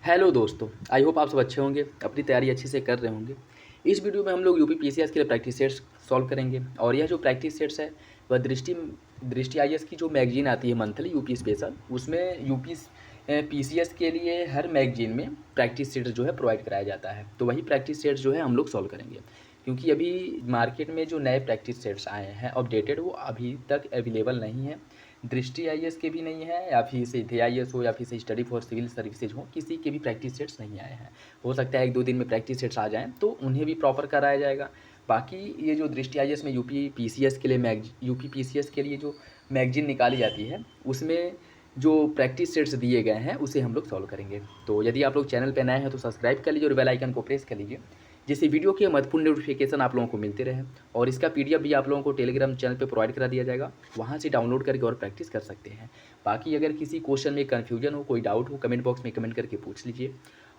Hello दोस्तों, I hope आप सब अच्छे होंगे, अपनी तैयारी अच्छे से कर रहे होंगे। इस वीडियो में हम लोग यूपी पीसीएस के लिए प्रैक्टिस सेट्स सॉल्व करेंगे और यह जो प्रैक्टिस सेट्स है वह दृष्टि आईएएस की जो मैगजीन आती है मंथली यूपी स्पेशल, उसमें यूपी पीसीएस के लिए हर मैगजीन में प्रैक्टिस सेट्स जो है प्रोवाइड कराया जाता है। तो वही प्रैक्टिस सेट्स जो है हम लोग सॉल्व करेंगे, क्योंकि अभी मार्केट में जो नए प्रैक्टिस सेट्स आए हैं अपडेटेड, वो अभी तक अवेलेबल नहीं है। दृष्टि आईएएस के भी नहीं है, या फिर से थे आईएएस हो, या फिर से स्टडी फॉर सिविल सर्विसेज हो, किसी के भी प्रैक्टिस सेट्स नहीं आए हैं। हो सकता है 1-2 दिन में प्रैक्टिस सेट्स आ जाएँ तो उन्हें भी प्रॉपर कराया जाएगा। बाकी ये जो दृष्टि आईएएस में यूपी पीसीएस के लिए यूपी पीसीएस के लिए जो मैगजीन निकाली जाती है, उसमें जो प्रैक्टिस सेट्स दिए गए हैं उसे हम लोग सॉल्व करेंगे। तो यदि आप लोग चैनल पर नए हैं तो सब्सक्राइब कर लीजिए और बेल आइकन को प्रेस कर लीजिए, जिससे वीडियो के महत्वपूर्ण नोटिफिकेशन आप लोगों को मिलते रहे। और इसका पीडीएफ भी आप लोगों को टेलीग्राम चैनल पे प्रोवाइड करा दिया जाएगा, वहाँ से डाउनलोड करके और प्रैक्टिस कर सकते हैं। बाकी अगर किसी क्वेश्चन में कन्फ्यूजन हो, कोई डाउट हो, कमेंट बॉक्स में कमेंट करके पूछ लीजिए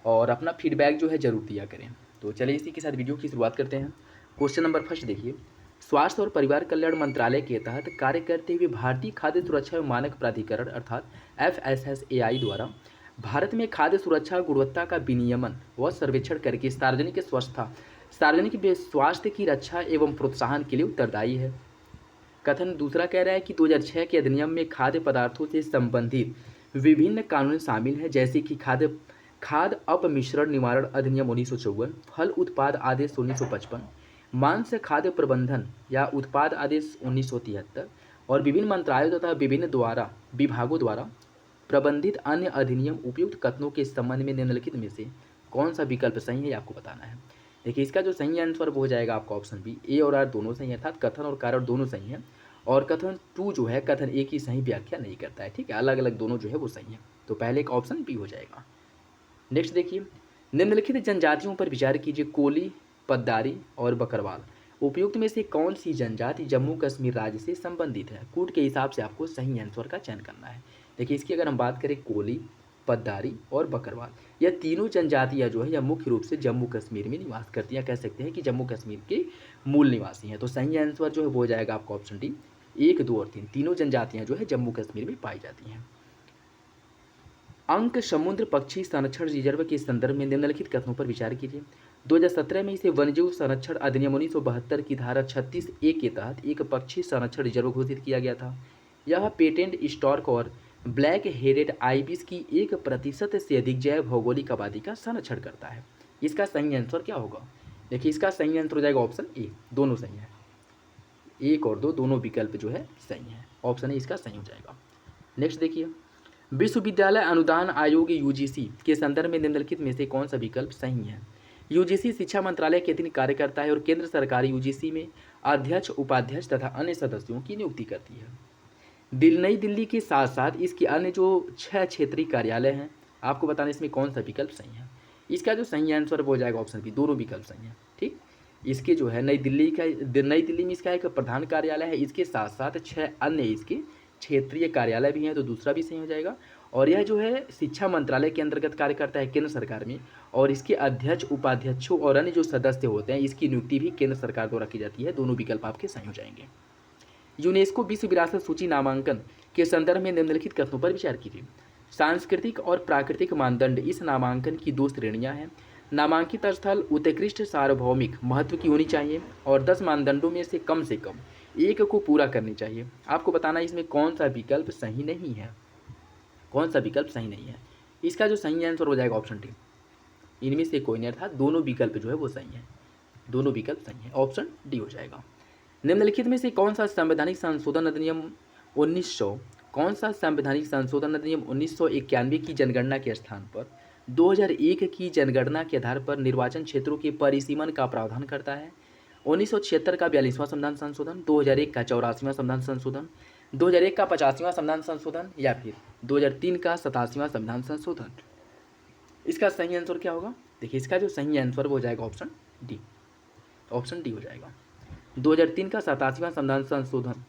और अपना फीडबैक जो है ज़रूर दिया करें। तो चलिए इसी के साथ वीडियो की शुरुआत करते हैं। क्वेश्चन नंबर फर्स्ट देखिए, स्वास्थ्य और परिवार कल्याण मंत्रालय के तहत कार्य करते हुए भारतीय खाद्य सुरक्षा एवं मानक प्राधिकरण अर्थात FSSAI द्वारा भारत में खाद्य सुरक्षा गुणवत्ता का विनियमन व सर्वेक्षण करके सार्वजनिक स्वास्थ्य की रक्षा एवं प्रोत्साहन के लिए उत्तरदायी है। कथन दूसरा कह रहा है कि 2006 के अधिनियम में खाद्य पदार्थों से संबंधित विभिन्न कानून शामिल हैं, जैसे कि खाद्य अपमिश्रण निवारण अधिनियम 1954, फल उत्पाद आदेश 1955, मांस खाद्य प्रबंधन या उत्पाद आदेश 1973 और विभिन्न मंत्रालयों तथा विभिन्न विभागों द्वारा प्रबंधित अन्य अधिनियम। उपयुक्त कथनों के संबंध में निम्नलिखित में से कौन सा विकल्प सही है, आपको बताना है। देखिए, इसका जो सही आंसर वो हो जाएगा आपका ऑप्शन बी, ए और आर दोनों सही है, अर्थात कथन और कारण दोनों सही हैं। और कथन 2 जो है, कथन ए की सही व्याख्या नहीं करता है, ठीक है, अलग अलग दोनों जो है वो सही है। तो पहले एक ऑप्शन बी हो जाएगा। नेक्स्ट देखिए, निम्नलिखित जनजातियों पर विचार कीजिए, कोली, पद्दारी और बकरवाल। उपयुक्त में से कौन सी जनजाति जम्मू कश्मीर राज्य से संबंधित है? कूट के हिसाब से आपको सही आंसर का चयन करना है। देखिए, इसकी अगर हम बात करें, कोली, पद्दारी और बकरवाल, यह तीनों जनजातियां जो है यह मुख्य रूप से जम्मू कश्मीर में निवास करती हैं। कह सकते हैं कि जम्मू कश्मीर के मूल निवासी हैं। तो सही आंसर जो है वो हो जाएगा आपका ऑप्शन डी, 1, 2 और 3 तीनों जनजातियां जो है जम्मू कश्मीर में पाई जाती हैं। अंक समुद्र पक्षी संरक्षण रिजर्व के संदर्भ में निम्नलिखित कथनों पर विचार कीजिए। 2017 में इसे वन्यजीव संरक्षण अधिनियम 1972 की धारा 36A के तहत एक पक्षी संरक्षण रिजर्व घोषित किया गया था। यह पेटेंट स्टॉर्क और ब्लैक हेडेड आइबिस की 1% से अधिक जैव भौगोलिक आबादी का संरक्षण करता है। इसका सही आंसर क्या होगा? देखिए, इसका सही आंसर हो जाएगा ऑप्शन ए, दोनों सही है। 1 और 2 दोनों विकल्प जो है सही है, ऑप्शन ए इसका सही हो जाएगा। नेक्स्ट देखिए, विश्वविद्यालय अनुदान आयोग यूजीसी के संदर्भ में निम्नलिखित में से कौन सा विकल्प सही है? यूजीसी शिक्षा मंत्रालय के अधीन कार्य करता है और केंद्र सरकार यूजीसी में अध्यक्ष, उपाध्यक्ष तथा अन्य सदस्यों की नियुक्ति करती है। नई दिल्ली के साथ साथ इसके अन्य जो 6 क्षेत्रीय कार्यालय हैं, आपको बताना इसमें कौन सा विकल्प सही है। इसका जो सही आंसर वो हो जाएगा ऑप्शन बी, दोनों विकल्प सही हैं, ठीक। इसके जो है नई दिल्ली में इसका एक प्रधान कार्यालय है, इसके साथ साथ 6 अन्य इसके क्षेत्रीय कार्यालय भी हैं, तो दूसरा भी सही हो जाएगा। और यह जो है शिक्षा मंत्रालय के अंतर्गत कार्य करता है केंद्र सरकार में, और इसके अध्यक्ष, उपाध्यक्षों और अन्य जो सदस्य होते हैं इसकी नियुक्ति भी केंद्र सरकार द्वारा की जाती है। दोनों विकल्प आपके सही हो जाएंगे। यूनेस्को विश्व विरासत सूची नामांकन के संदर्भ में निम्नलिखित कथनों पर विचार कीजिए। सांस्कृतिक और प्राकृतिक मानदंड इस नामांकन की 2 श्रेणियां हैं। नामांकित स्थल उत्कृष्ट सार्वभौमिक महत्व की होनी चाहिए और 10 मानदंडों में से कम 1 को पूरा करनी चाहिए। आपको बताना इसमें कौन सा विकल्प सही नहीं है, कौन सा विकल्प सही नहीं है। इसका जो सही आंसर हो जाएगा ऑप्शन डी, इनमें से कोई नहीं, अर्थात दोनों विकल्प जो है वो सही है, दोनों विकल्प सही है, ऑप्शन डी हो जाएगा। निम्नलिखित में से कौन सा संवैधानिक संशोधन अधिनियम 1991 की जनगणना के स्थान पर 2001 की जनगणना के आधार पर निर्वाचन क्षेत्रों के परिसीमन का प्रावधान करता है? 1976 का 42वां संविधान संशोधन, 2001 का 84वां संविधान संशोधन, 2001 का 85वां संविधान संशोधन या फिर 2003 का 87वां संविधान संशोधन। इसका सही आंसर क्या होगा? देखिए, इसका जो सही आंसर वो हो जाएगा ऑप्शन डी, ऑप्शन डी हो जाएगा। 2003 का 87वां संविधान संशोधन।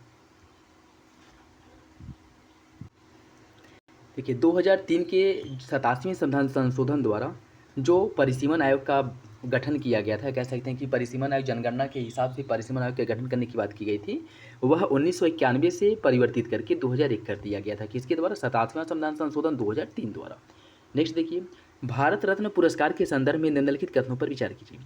देखिए, 2003 के 87वें संविधान संशोधन द्वारा जो परिसीमन आयोग का गठन किया गया था, कह सकते हैं कि परिसीमन आयोग जनगणना के हिसाब से परिसीमन आयोग के गठन करने की बात की गई थी, वह 1991 से परिवर्तित करके 2001 कर दिया गया था। किसके द्वारा? 87वां संविधान संशोधन 2003 द्वारा। नेक्स्ट देखिए, भारत रत्न पुरस्कार के संदर्भ में निम्नलिखित कथनों पर विचार कीजिए।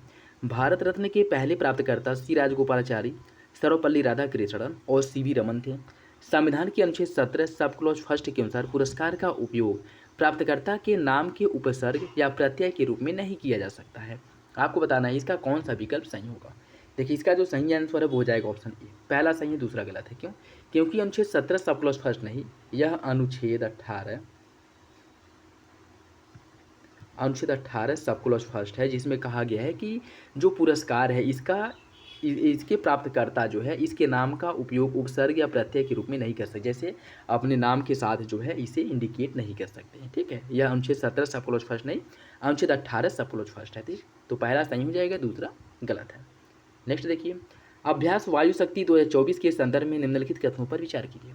भारत रत्न के पहले प्राप्तकर्ता सी राजगोपालाचारी, सर्वपल्ली राधाकृष्णन और सीवी रमन थे। संविधान के अनुच्छेद 17 सब क्लॉज फर्स्ट के अनुसार पुरस्कार का उपयोग प्राप्तकर्ता के नाम के उपसर्ग या प्रत्यय के रूप में नहीं किया जा सकता है। आपको बताना है इसका कौन सा विकल्प सही होगा। देखिए इसका जो सही आंसर है वो हो जाएगा ऑप्शन ए, पहला सही है दूसरा गलत है। क्यों? क्योंकि अनुच्छेद 17 सब क्लॉज फर्स्ट नहीं, यह अनुच्छेद 18 सब क्लॉज फर्स्ट है, जिसमें कहा गया है कि जो पुरस्कार है इसके प्राप्तकर्ता जो है इसके नाम का उपयोग उपसर्ग या प्रत्यय के रूप में नहीं कर सकते, जैसे अपने नाम के साथ जो है इसे इंडिकेट नहीं कर सकते हैं। ठीक है, यह अनुच्छेद 17 सब क्लॉज फर्स्ट नहीं, अनुच्छेद 18 सब क्लॉज फर्स्ट है। ठीक, तो पहला सही हो जाएगा, दूसरा गलत है। नेक्स्ट देखिए, अभ्यास वायु शक्ति 2024 के संदर्भ में निम्नलिखित कथनों पर विचार कीजिए।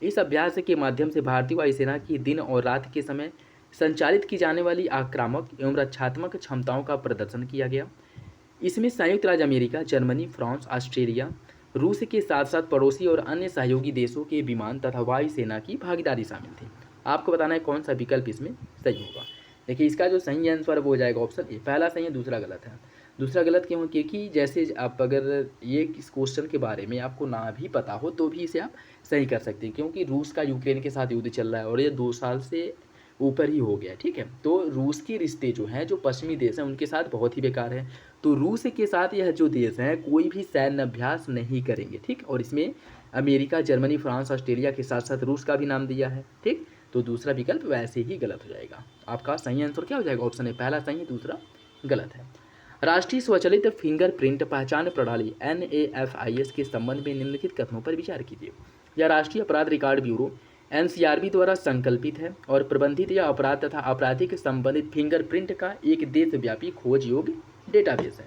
इस अभ्यास के माध्यम से भारतीय वायुसेना की दिन और रात के समय संचालित की जाने वाली आक्रामक एवं रक्षात्मक क्षमताओं का प्रदर्शन किया गया। इसमें संयुक्त राज्य अमेरिका, जर्मनी, फ्रांस, ऑस्ट्रेलिया, रूस के साथ साथ पड़ोसी और अन्य सहयोगी देशों के विमान तथा वायुसेना की भागीदारी शामिल थी। आपको बताना है कौन सा विकल्प इसमें सही होगा। देखिए इसका जो सही आंसर वो हो जाएगा ऑप्शन ए, पहला सही है दूसरा गलत है। दूसरा गलत क्यों? क्योंकि जैसे आप अगर ये इस क्वेश्चन के बारे में आपको ना भी पता हो तो भी इसे आप सही कर सकते हैं, क्योंकि रूस का यूक्रेन के साथ युद्ध चल रहा है और ये 2 साल से ऊपर ही हो गया। ठीक है, तो रूस के रिश्ते जो हैं जो पश्चिमी देश हैं उनके साथ बहुत ही बेकार है, तो रूस के साथ यह जो देश हैं कोई भी सैन्य अभ्यास नहीं करेंगे। ठीक, और इसमें अमेरिका, जर्मनी, फ्रांस, ऑस्ट्रेलिया के साथ साथ रूस का भी नाम दिया है। ठीक, तो दूसरा विकल्प वैसे ही गलत हो जाएगा। आपका सही आंसर क्या हो जाएगा? ऑप्शन ए, पहला सही है दूसरा गलत है। राष्ट्रीय स्वचालित फिंगरप्रिंट पहचान प्रणाली NAFIS के संबंध में निम्नलिखित कथनों पर विचार कीजिए। यह राष्ट्रीय अपराध रिकॉर्ड ब्यूरो NCRB द्वारा संकल्पित है और प्रबंधित या अपराध तथा आपराधिक संबंधित फिंगरप्रिंट का एक देशव्यापी खोज योग्य डेटाबेस है।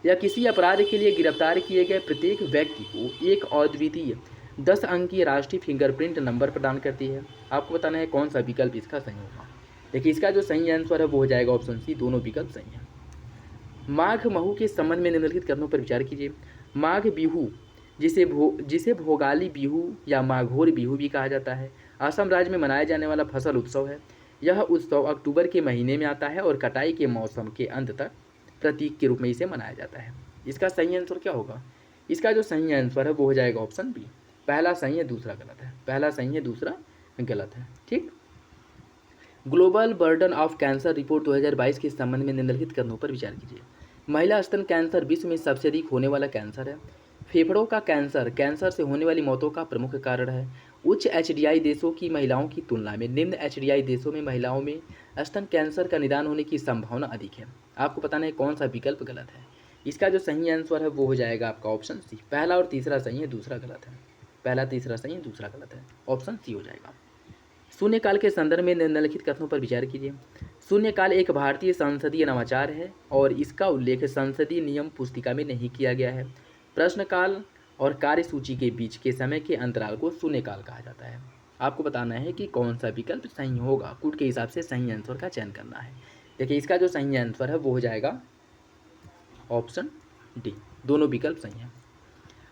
यह किसी अपराध के लिए गिरफ्तार किए गए प्रत्येक व्यक्ति को एक अद्वितीय 10 अंकीय राष्ट्रीय फिंगरप्रिंट नंबर प्रदान करती है। आपको बताना है कौन सा विकल्प इसका सही होगा। देखिए इसका जो सही आंसर है वो हो जाएगा ऑप्शन सी, दोनों विकल्प सही हैं। माघ महू के संबंध में निम्नलिखित कथनों पर विचार कीजिए। माघ बिहू, जिसे भोगाली बिहू या माघोर बिहू भी कहा जाता है, असम राज्य में मनाया जाने वाला फसल उत्सव है। यह उत्सव अक्टूबर के महीने में आता है और कटाई के मौसम के अंत तक प्रतीक के रूप में इसे मनाया जाता है। इसका सही आंसर क्या होगा? इसका जो सही आंसर है वो हो जाएगा ऑप्शन बी, पहला सही है दूसरा गलत है। पहला सही है दूसरा गलत है। ठीक, global burden of cancer report 2022 के संबंध में निम्नलिखित कथनों पर विचार कीजिए। महिला स्तन कैंसर विश्व में सबसे अधिक होने वाला कैंसर है। फेफड़ों का कैंसर से होने वाली मौतों का प्रमुख कारण है। उच्च HDI देशों की महिलाओं की तुलना में निम्न HDI देशों में महिलाओं में स्तन कैंसर का निदान होने की संभावना अधिक है। आपको बताना है कौन सा विकल्प गलत है। इसका जो सही आंसर है वो हो जाएगा आपका ऑप्शन सी, पहला और तीसरा सही है दूसरा गलत है। पहला तीसरा सही है दूसरा गलत है, ऑप्शन सी हो जाएगा। शून्यकाल के संदर्भ में निम्नलिखित कथनों पर विचार कीजिए। शून्यकाल एक भारतीय संसदीय नवाचार है और इसका उल्लेख संसदीय नियम पुस्तिका में नहीं किया गया है। प्रश्नकाल और कार्यसूची के बीच के समय के अंतराल को शून्यकाल कहा जाता है। आपको बताना है कि कौन सा विकल्प सही होगा, कूट के हिसाब से सही आंसर का चयन करना है। देखिए इसका जो सही आंसर है वो हो जाएगा ऑप्शन डी, दोनों विकल्प सही हैं।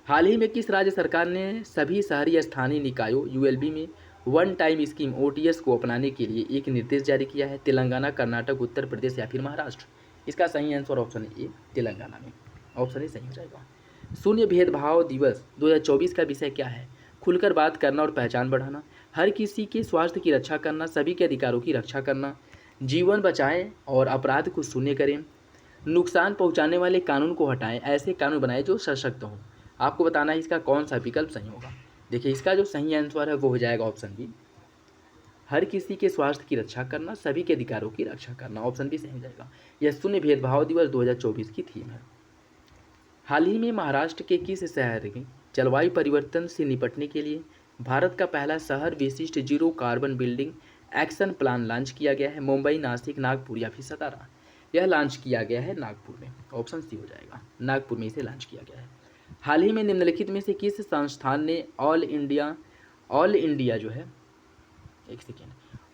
हाल ही में किस राज्य सरकार ने सभी शहरी स्थानीय निकायों ULB में वन टाइम स्कीम OTS को अपनाने के लिए एक निर्देश जारी किया है? तेलंगाना, कर्नाटक, उत्तर प्रदेश या फिर महाराष्ट्र? इसका सही आंसर ऑप्शन ए, तेलंगाना में, ऑप्शन ए सही हो जाएगा। शून्य भेदभाव दिवस 2024 का विषय क्या है? खुलकर बात करना और पहचान बढ़ाना, हर किसी के स्वास्थ्य की रक्षा करना, सभी के अधिकारों की रक्षा करना, जीवन बचाएं और अपराध को शून्य करें, नुकसान पहुंचाने वाले कानून को हटाएं, ऐसे कानून बनाएं जो सशक्त हों। आपको बताना है इसका कौन सा विकल्प सही होगा। देखिए इसका जो सही आंसर है वो हो जाएगा ऑप्शन बी, हर किसी के स्वास्थ्य की रक्षा करना, सभी के अधिकारों की रक्षा करना, ऑप्शन बी सही हो जाएगा। यह शून्य भेदभाव दिवस 2024 की थीम है। हाल ही में महाराष्ट्र के किस शहर में जलवायु परिवर्तन से निपटने के लिए भारत का पहला शहर विशिष्ट zero carbon building action plan launch किया गया है? मुंबई, नासिक, नागपुर या फिर सतारा? यह लॉन्च किया गया है नागपुर में, ऑप्शन सी हो जाएगा, नागपुर में इसे लॉन्च किया गया है। हाल ही में निम्नलिखित में से किस संस्थान ने ऑल इंडिया जो है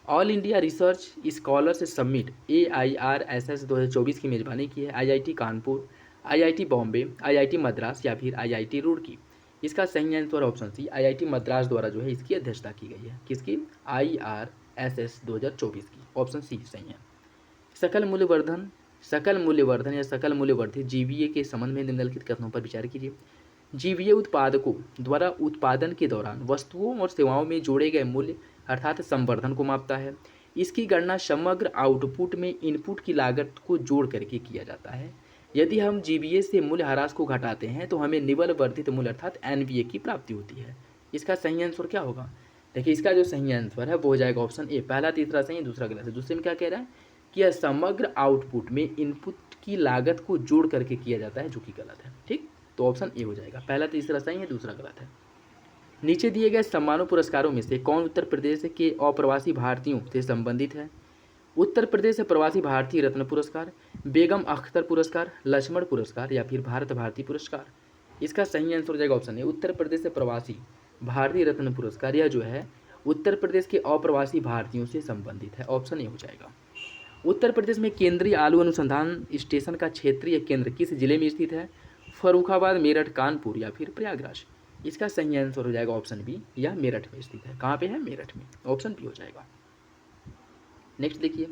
all India research scholars summit AIRSS 2024 की मेजबानी की है? IIT Kanpur, IIT Bombay, IIT Madras या फिर IIT रुड़की? इसका सही answer option C, IIT Madras द्वारा जो है इसकी अध्यक्षता की गई है। किसकी? IRSS 2024 की, ऑप्शन सी सही है। सकल मूल्यवर्धन या सकल मूल्यवर्धित जीवीए के संबंध में निम्नलिखित कथनों पर विचार कीजिए। जीवीए उत्पादकों द्वारा उत्पादन के दौरान वस्तुओं और सेवाओं में जोड़े गए मूल्य अर्थात संवर्धन को मापता है। इसकी गणना समग्र आउटपुट में इनपुट की लागत को जोड़ करके किया जाता है। यदि हम जीवीए से मूल्य ह्रास को घटाते हैं तो हमें निवल वर्धित मूल्य अर्थात एनवीए की प्राप्ति होती है। इसका सही आंसर क्या होगा? देखिए, इसका जो सही आंसर है वो हो जाएगा ऑप्शन ए। पहला तीसरा सही, दूसरा गलत है। दूसरे में क्या कह रहा है कि यह समग्र आउटपुट में इनपुट की लागत को जोड़ करके किया जाता है, जो कि गलत है। ठीक, तो ऑप्शन ए हो जाएगा। पहला तीसरा सही है, दूसरा गलत है। नीचे दिए गए सम्मानों पुरस्कारों में से कौन उत्तर प्रदेश के अप्रवासी भारतीयों से संबंधित है? उत्तर प्रदेश प्रवासी भारतीय रत्न पुरस्कार, बेगम अख्तर पुरस्कार, लक्ष्मण पुरस्कार या फिर भारत भारती पुरस्कार। इसका सही आंसर हो जाएगा ऑप्शन ए, उत्तर प्रदेश से प्रवासी भारतीय रत्न पुरस्कार। यह जो है उत्तर प्रदेश के अप्रवासी भारतीयों से संबंधित है। ऑप्शन ए हो जाएगा। उत्तर प्रदेश में केंद्रीय आलू अनुसंधान स्टेशन का क्षेत्रीय केंद्र किस जिले में स्थित है? फर्रुखाबाद, मेरठ, कानपुर या फिर प्रयागराज। इसका सही आंसर हो जाएगा ऑप्शन बी, यह मेरठ में स्थित है। कहाँ पे है? मेरठ में। ऑप्शन बी हो जाएगा। नेक्स्ट देखिए,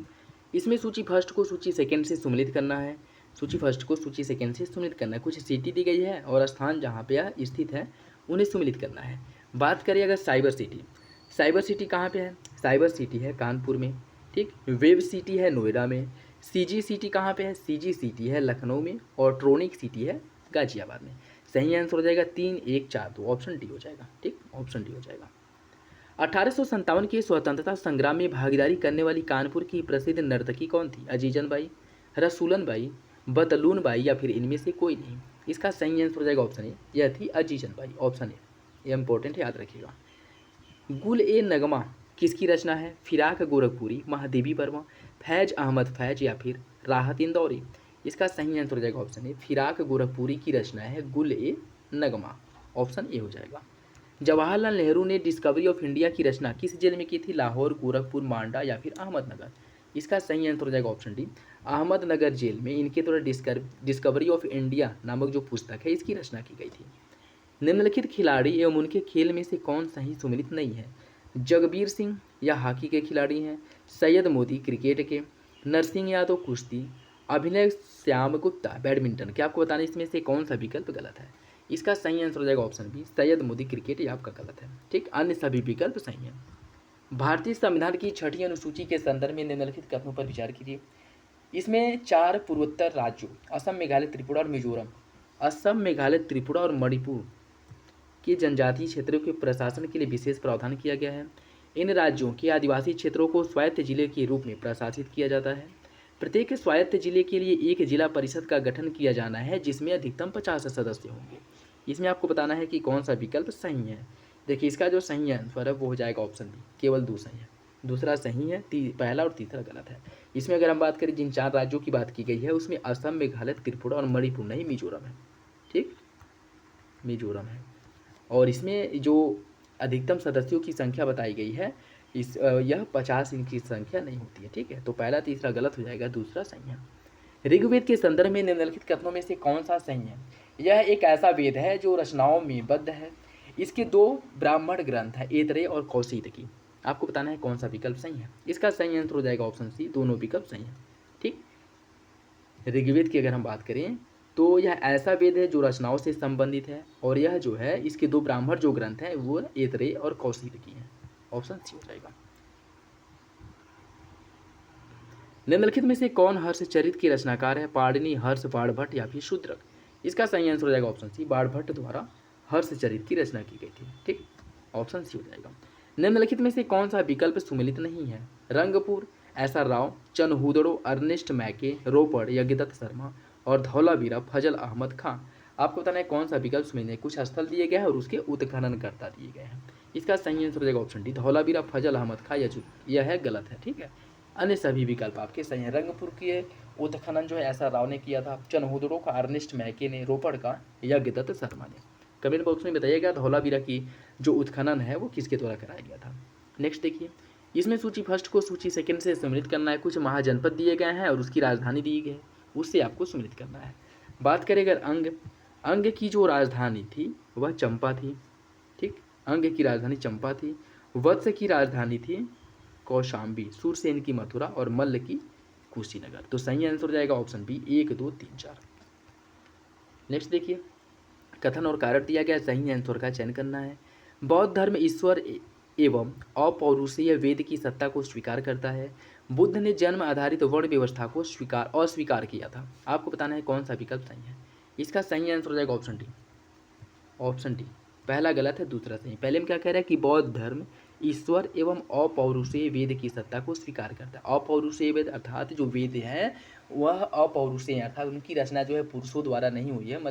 इसमें सूची फर्स्ट को सूची सेकंड से सम्मिलित करना है। सूची फर्स्ट को सूची सेकंड से सम्मिलित करना है। कुछ सिटी दी गई है और स्थान जहाँ पे यह स्थित है उन्हें सम्मिलित करना है। बात करिए अगर साइबर सिटी, साइबर सिटी कहाँ पे है? साइबर सिटी है कानपुर में। ठीक, वेब सिटी है नोएडा में। सीजी सिटी कहाँ पे है? सीजी सिटी है लखनऊ में। और ट्रोनिक सिटी है गाजियाबाद में। सही आंसर हो जाएगा 3, 1, 4, 2। ऑप्शन डी हो जाएगा। ठीक, ऑप्शन डी हो जाएगा। 1857 के स्वतंत्रता संग्राम में भागीदारी करने वाली कानपुर की प्रसिद्ध नर्तकी कौन थी? अजीजन बाई, रसूलन बाई, बतलून बाई या फिर इनमें से कोई नहीं। इसका सही आंसर हो जाएगा ऑप्शन ए, यह थी अजीजन बाई। ऑप्शन ए, यह इंपॉर्टेंट है, याद रखिएगा। गुल ए नगमा किसकी रचना है? फिराक गोरखपुरी, महादेवी वर्मा, फैज अहमद फैज या फिर राहत इंदौरी। इसका सही आंसर हो जाएगा ऑप्शन ए, फिराक गोरखपुरी की रचना है गुल ए नगमा। ऑप्शन ए हो जाएगा। जवाहरलाल नेहरू ने डिस्कवरी ऑफ इंडिया की रचना किस जेल में की थी? लाहौर, गोरखपुर, मांडा या फिर अहमदनगर। इसका सही आंसर हो जाएगा ऑप्शन डी, अहमदनगर जेल में इनके द्वारा डिस्कवरी ऑफ इंडिया नामक जो पुस्तक है इसकी रचना की गई थी। निम्नलिखित खिलाड़ी एवं उनके खेल में से कौन सही सम्मिलित नहीं है? जगबीर सिंह या हॉकी के खिलाड़ी हैं, सैयद मोदी क्रिकेट के, नरसिंह यादव कुश्ती, अभिनय श्याम गुप्ता बैडमिंटन। क्या आपको बताना इसमें से कौन सा विकल्प गलत है? इसका सही आंसर हो जाएगा option B, Syed Modi cricket. ये आपका गलत है। ठीक, अन्य सभी विकल्प सही हैं। भारतीय संविधान की 6ठी अनुसूची के संदर्भ में निम्नलिखित कथनों पर विचार कीजिए। इसमें 4 पूर्वोत्तर राज्यों असम, मेघालय, त्रिपुरा और मिजोरम, असम, मेघालय, त्रिपुरा और मणिपुर के जनजातीय क्षेत्रों के प्रशासन के लिए विशेष प्रावधान किया गया है। इन राज्यों के आदिवासी क्षेत्रों को स्वायत्त जिले के रूप में प्रशासित किया जाता है। प्रत्येक स्वायत्त जिले के लिए एक जिला परिषद का गठन किया जाना है जिसमें अधिकतम 50 सदस्य होंगे। इसमें आपको बताना है कि कौन सा विकल्प सही है। देखिए, इसका जो सही आंसर है वो हो जाएगा ऑप्शन बी, केवल 2 सही है। दूसरा सही है, पहला और तीसरा गलत है। इसमें अगर हम बात करें जिन 4 राज्यों की बात की गई है उसमें असम, मेघालय, त्रिपुरा और मणिपुर नहीं, मिजोरम है। ठीक, मिजोरम है। और इसमें जो अधिकतम सदस्यों की संख्या बताई गई है यह 50 इनकी संख्या नहीं होती है। ठीक है, तो पहला तीसरा गलत हो जाएगा, दूसरा सही है। ऋग्वेद के संदर्भ में निम्नलिखित कथनों में से कौन सा सही है? यह एक ऐसा वेद है जो रचनाओं में बद्ध है। इसके 2 ब्राह्मण ग्रंथ है, ऐतरेय और कौशिकी। आपको बताना है कौन सा विकल्प सही है। इसका सही आंसर हो जाएगा ऑप्शन सी, दोनों विकल्प सही है। ठीक, ऋग्वेद की अगर हम बात करें तो यह ऐसा वेद है जो रचनाओं से संबंधित है और यह जो है इसके 2 ब्राह्मण जो ग्रंथ हैं वो ऐतरेय और कौशिकी हैं। ऑप्शन सी हो जाएगा। निम्नलिखित में से कौन हर्षचरित के रचनाकार है? पाणिनि, हर्ष, बाणभट्ट या फिर शूद्रक। इसका सही आंसर हो जाएगा ऑप्शन सी, बाणभट्ट द्वारा हर्षचरित की रचना की गई थी। ठीक, ऑप्शन सी हो जाएगा। निम्नलिखित में से कौन सा विकल्प सुमिलित नहीं है? रंगपुर, एसआर राव, चनहुदड़ो, अर्नेस्ट मैके, रोपड़, यज्ञदत्त शर्मा और धौलावीरा फजल अहमद खां। आपको बताना है कौन सा विकल्प सुमिलित है। कुछ स्थल दिए गए हैं और उसके उत्खननकर्ता दिए गए हैं। इसका सही आंसर हो जाएगा ऑप्शन डी, धौलावीरा फजल अहमद खां। यह है गलत है। ठीक है, अन्य सभी विकल्प आपके सही हैं। रंगपुर के उत्खनन जो है एसआर राव ने किया था, चनहुदड़ो का अर्नेस्ट मैके ने, रोपड़ का यज्ञदत्त शर्मा ने। कमेंट बॉक्स में बताइएगा धौलावीरा की जो उत्खनन है वो किसके द्वारा कराया गया था। नेक्स्ट देखिए, इसमें सूची फर्स्ट को सूची सेकंड से सम्मिलित करना है। कुछ महाजनपद दिए गए हैं और उसकी राजधानी दी गई है, उससे आपको सम्मिलित करना है। बात करें अगर अंग की जो राजधानी थी वह चंपा थी। ठीक, अंग की राजधानी चंपा थी। वत्स की राजधानी थी कौशाम्बी, सूरसेन की मथुरा और मल्ल की कुशीनगर। तो सही आंसर हो जाएगा ऑप्शन बी 1 2 3 4। नेक्स्ट देखिए, कथन और कारक दिया गया, सही आंसर का चयन करना है। बौद्ध धर्म ईश्वर एवं अपौरुषीय वेद की सत्ता को स्वीकार करता है। बुद्ध ने जन्म आधारित वर्ण व्यवस्था को अस्वीकार किया था। आपको बताना है कौन सा विकल्प सही है। इसका सही आंसर हो जाएगा ऑप्शन डी। ऑप्शन डी पहला गलत है, दूसरा सही। पहले में क्या कह रहा है कि बौद्ध धर्म ईश्वर एवं अपौरुषेय वेद की सत्ता को स्वीकार करता है। अपौरुषेय वेद अर्थात जो वेद है वह अपौरुषेय अर्थात उनकी रचना जो है पुरुषों द्वारा नहीं हुई है,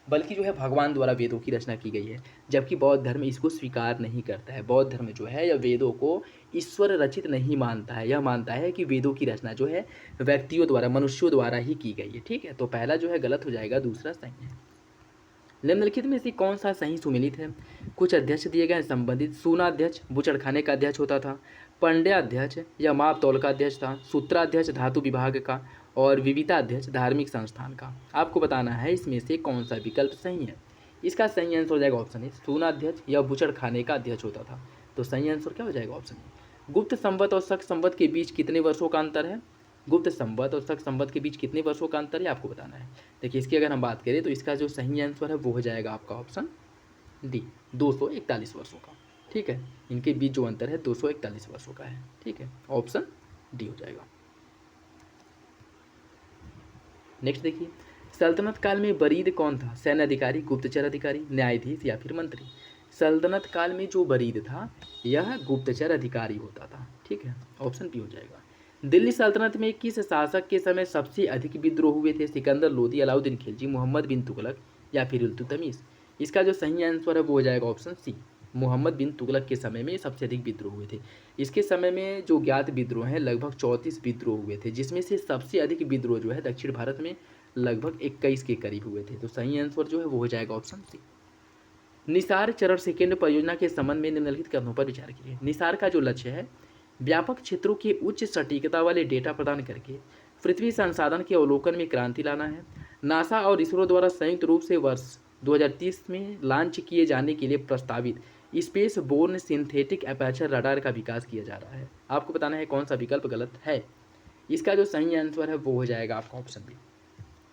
बल्कि जो है भगवान द्वारा वेदों की रचना की गई है। जबकि बौद्ध धर्म इसको स्वीकार नहीं करता है। बौद्ध धर्म जो है यह वेदों को ईश्वर रचित नहीं मानता है, यह मानता है कि वेदों की रचना जो है व्यक्तियों द्वारा, मनुष्यों द्वारा ही की गई है। ठीक है, तो पहला जो है गलत हो जाएगा, दूसरा सही है। निम्नलिखित में से कौन सा सही सुमेलित है। कुछ अध्यक्ष दिए गए संबंधित। सूनाध्यक्ष बुचड़खाने का अध्यक्ष होता था, पंड्याध्यक्ष या माप तौल का अध्यक्ष था, सूत्राध्यक्ष धातु विभाग का, और विविताध्यक्ष धार्मिक संस्थान का। आपको बताना है इसमें से कौन सा विकल्प सही है। इसका सही आंसर हो जाएगा ऑप्शन ए, सूनाध्यक्ष या बुचड़खाने का अध्यक्ष होता था। तो सही आंसर क्या हो जाएगा, ऑप्शन ए। गुप्त संवत और शक संवत के बीच कितने वर्षों का अंतर है। गुप्त संवत और शक संवत के बीच कितने वर्षों का अंतर है आपको बताना है। देखिए इसकी अगर हम बात करें तो इसका जो सही आंसर है वो हो जाएगा आपका ऑप्शन डी, 241 वर्षों का। ठीक है, इनके बीच जो अंतर है 241 वर्षों का है। ठीक है, ऑप्शन डी हो जाएगा। नेक्स्ट देखिए, सल्तनत काल में बरीद कौन था। सैन्य अधिकारी, गुप्तचर अधिकारी, न्यायाधीश या फिर मंत्री। सल्तनत काल में जो बरीद था यह गुप्तचर अधिकारी होता था। ठीक है, ऑप्शन बी हो जाएगा। दिल्ली सल्तनत में किस शासक के समय सबसे अधिक विद्रोह हुए थे। सिकंदर लोदी, अलाउद्दीन खिलजी, मोहम्मद बिन तुगलक या फिर इल्तुतमिश। इसका जो सही आंसर है वो हो जाएगा ऑप्शन सी, मोहम्मद बिन तुगलक के समय में सबसे अधिक विद्रोह हुए थे। इसके समय में जो ज्ञात विद्रोह हैं लगभग 34 विद्रोह हुए थे, जिसमें से सबसे अधिक विद्रोह जो है दक्षिण भारत में लगभग 21 के करीब हुए थे। तो सही आंसर जो है वो हो जाएगा ऑप्शन सी। निसार चरण सेकेंड परियोजना के संबंध में निम्नलिखित कथनों पर विचार कीजिए। निसार का जो लक्ष्य है व्यापक क्षेत्रों के उच्च सटीकता वाले डेटा प्रदान करके पृथ्वी संसाधन के अवलोकन में क्रांति लाना है। नासा और इसरो द्वारा संयुक्त रूप से वर्ष 2030 में लॉन्च किए जाने के लिए प्रस्तावित space borne synthetic aperture radar का विकास किया जा रहा है। आपको बताना है कौन सा विकल्प गलत है। इसका जो सही आंसर है वो हो जाएगा आपका ऑप्शन बी,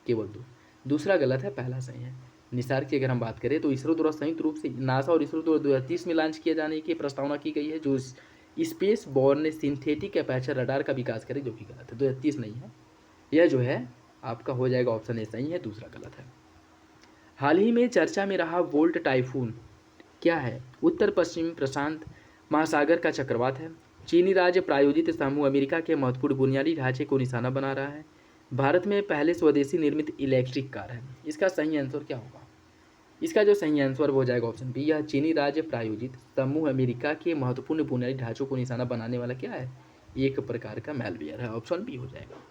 केवल दो। दूसरा गलत है, पहला सही है। निसार की अगर हम बात करें तो इसरो द्वारा संयुक्त रूप से नासा और इसरो द्वारा 2030 में लॉन्च किए जाने की प्रस्तावना की गई है, जो space borne synthetic aperture radar का विकास करे, जो कि गलत है। 2030 नहीं है, यह जो है आपका हो जाएगा ऑप्शन ए सही है, दूसरा गलत है। हाल ही में चर्चा में रहा वोल्ट टाइफून क्या है। उत्तर पश्चिमी प्रशांत महासागर का चक्रवात है। चीनी राज्य प्रायोजित समूह अमेरिका के महत्वपूर्ण बुनियादी ढांचे को निशाना बना रहा है। भारत में पहले स्वदेशी निर्मित इलेक्ट्रिक कार है। इसका सही आंसर क्या होगा। इसका जो सही आंसर हो जाएगा ऑप्शन बी, यह चीनी राज्य प्रायोजित समूह अमेरिका के महत्वपूर्ण बुनियादी ढांचों को निशाना बनाने वाला क्या है, एक प्रकार का मैलवेयर है। ऑप्शन बी हो जाएगा।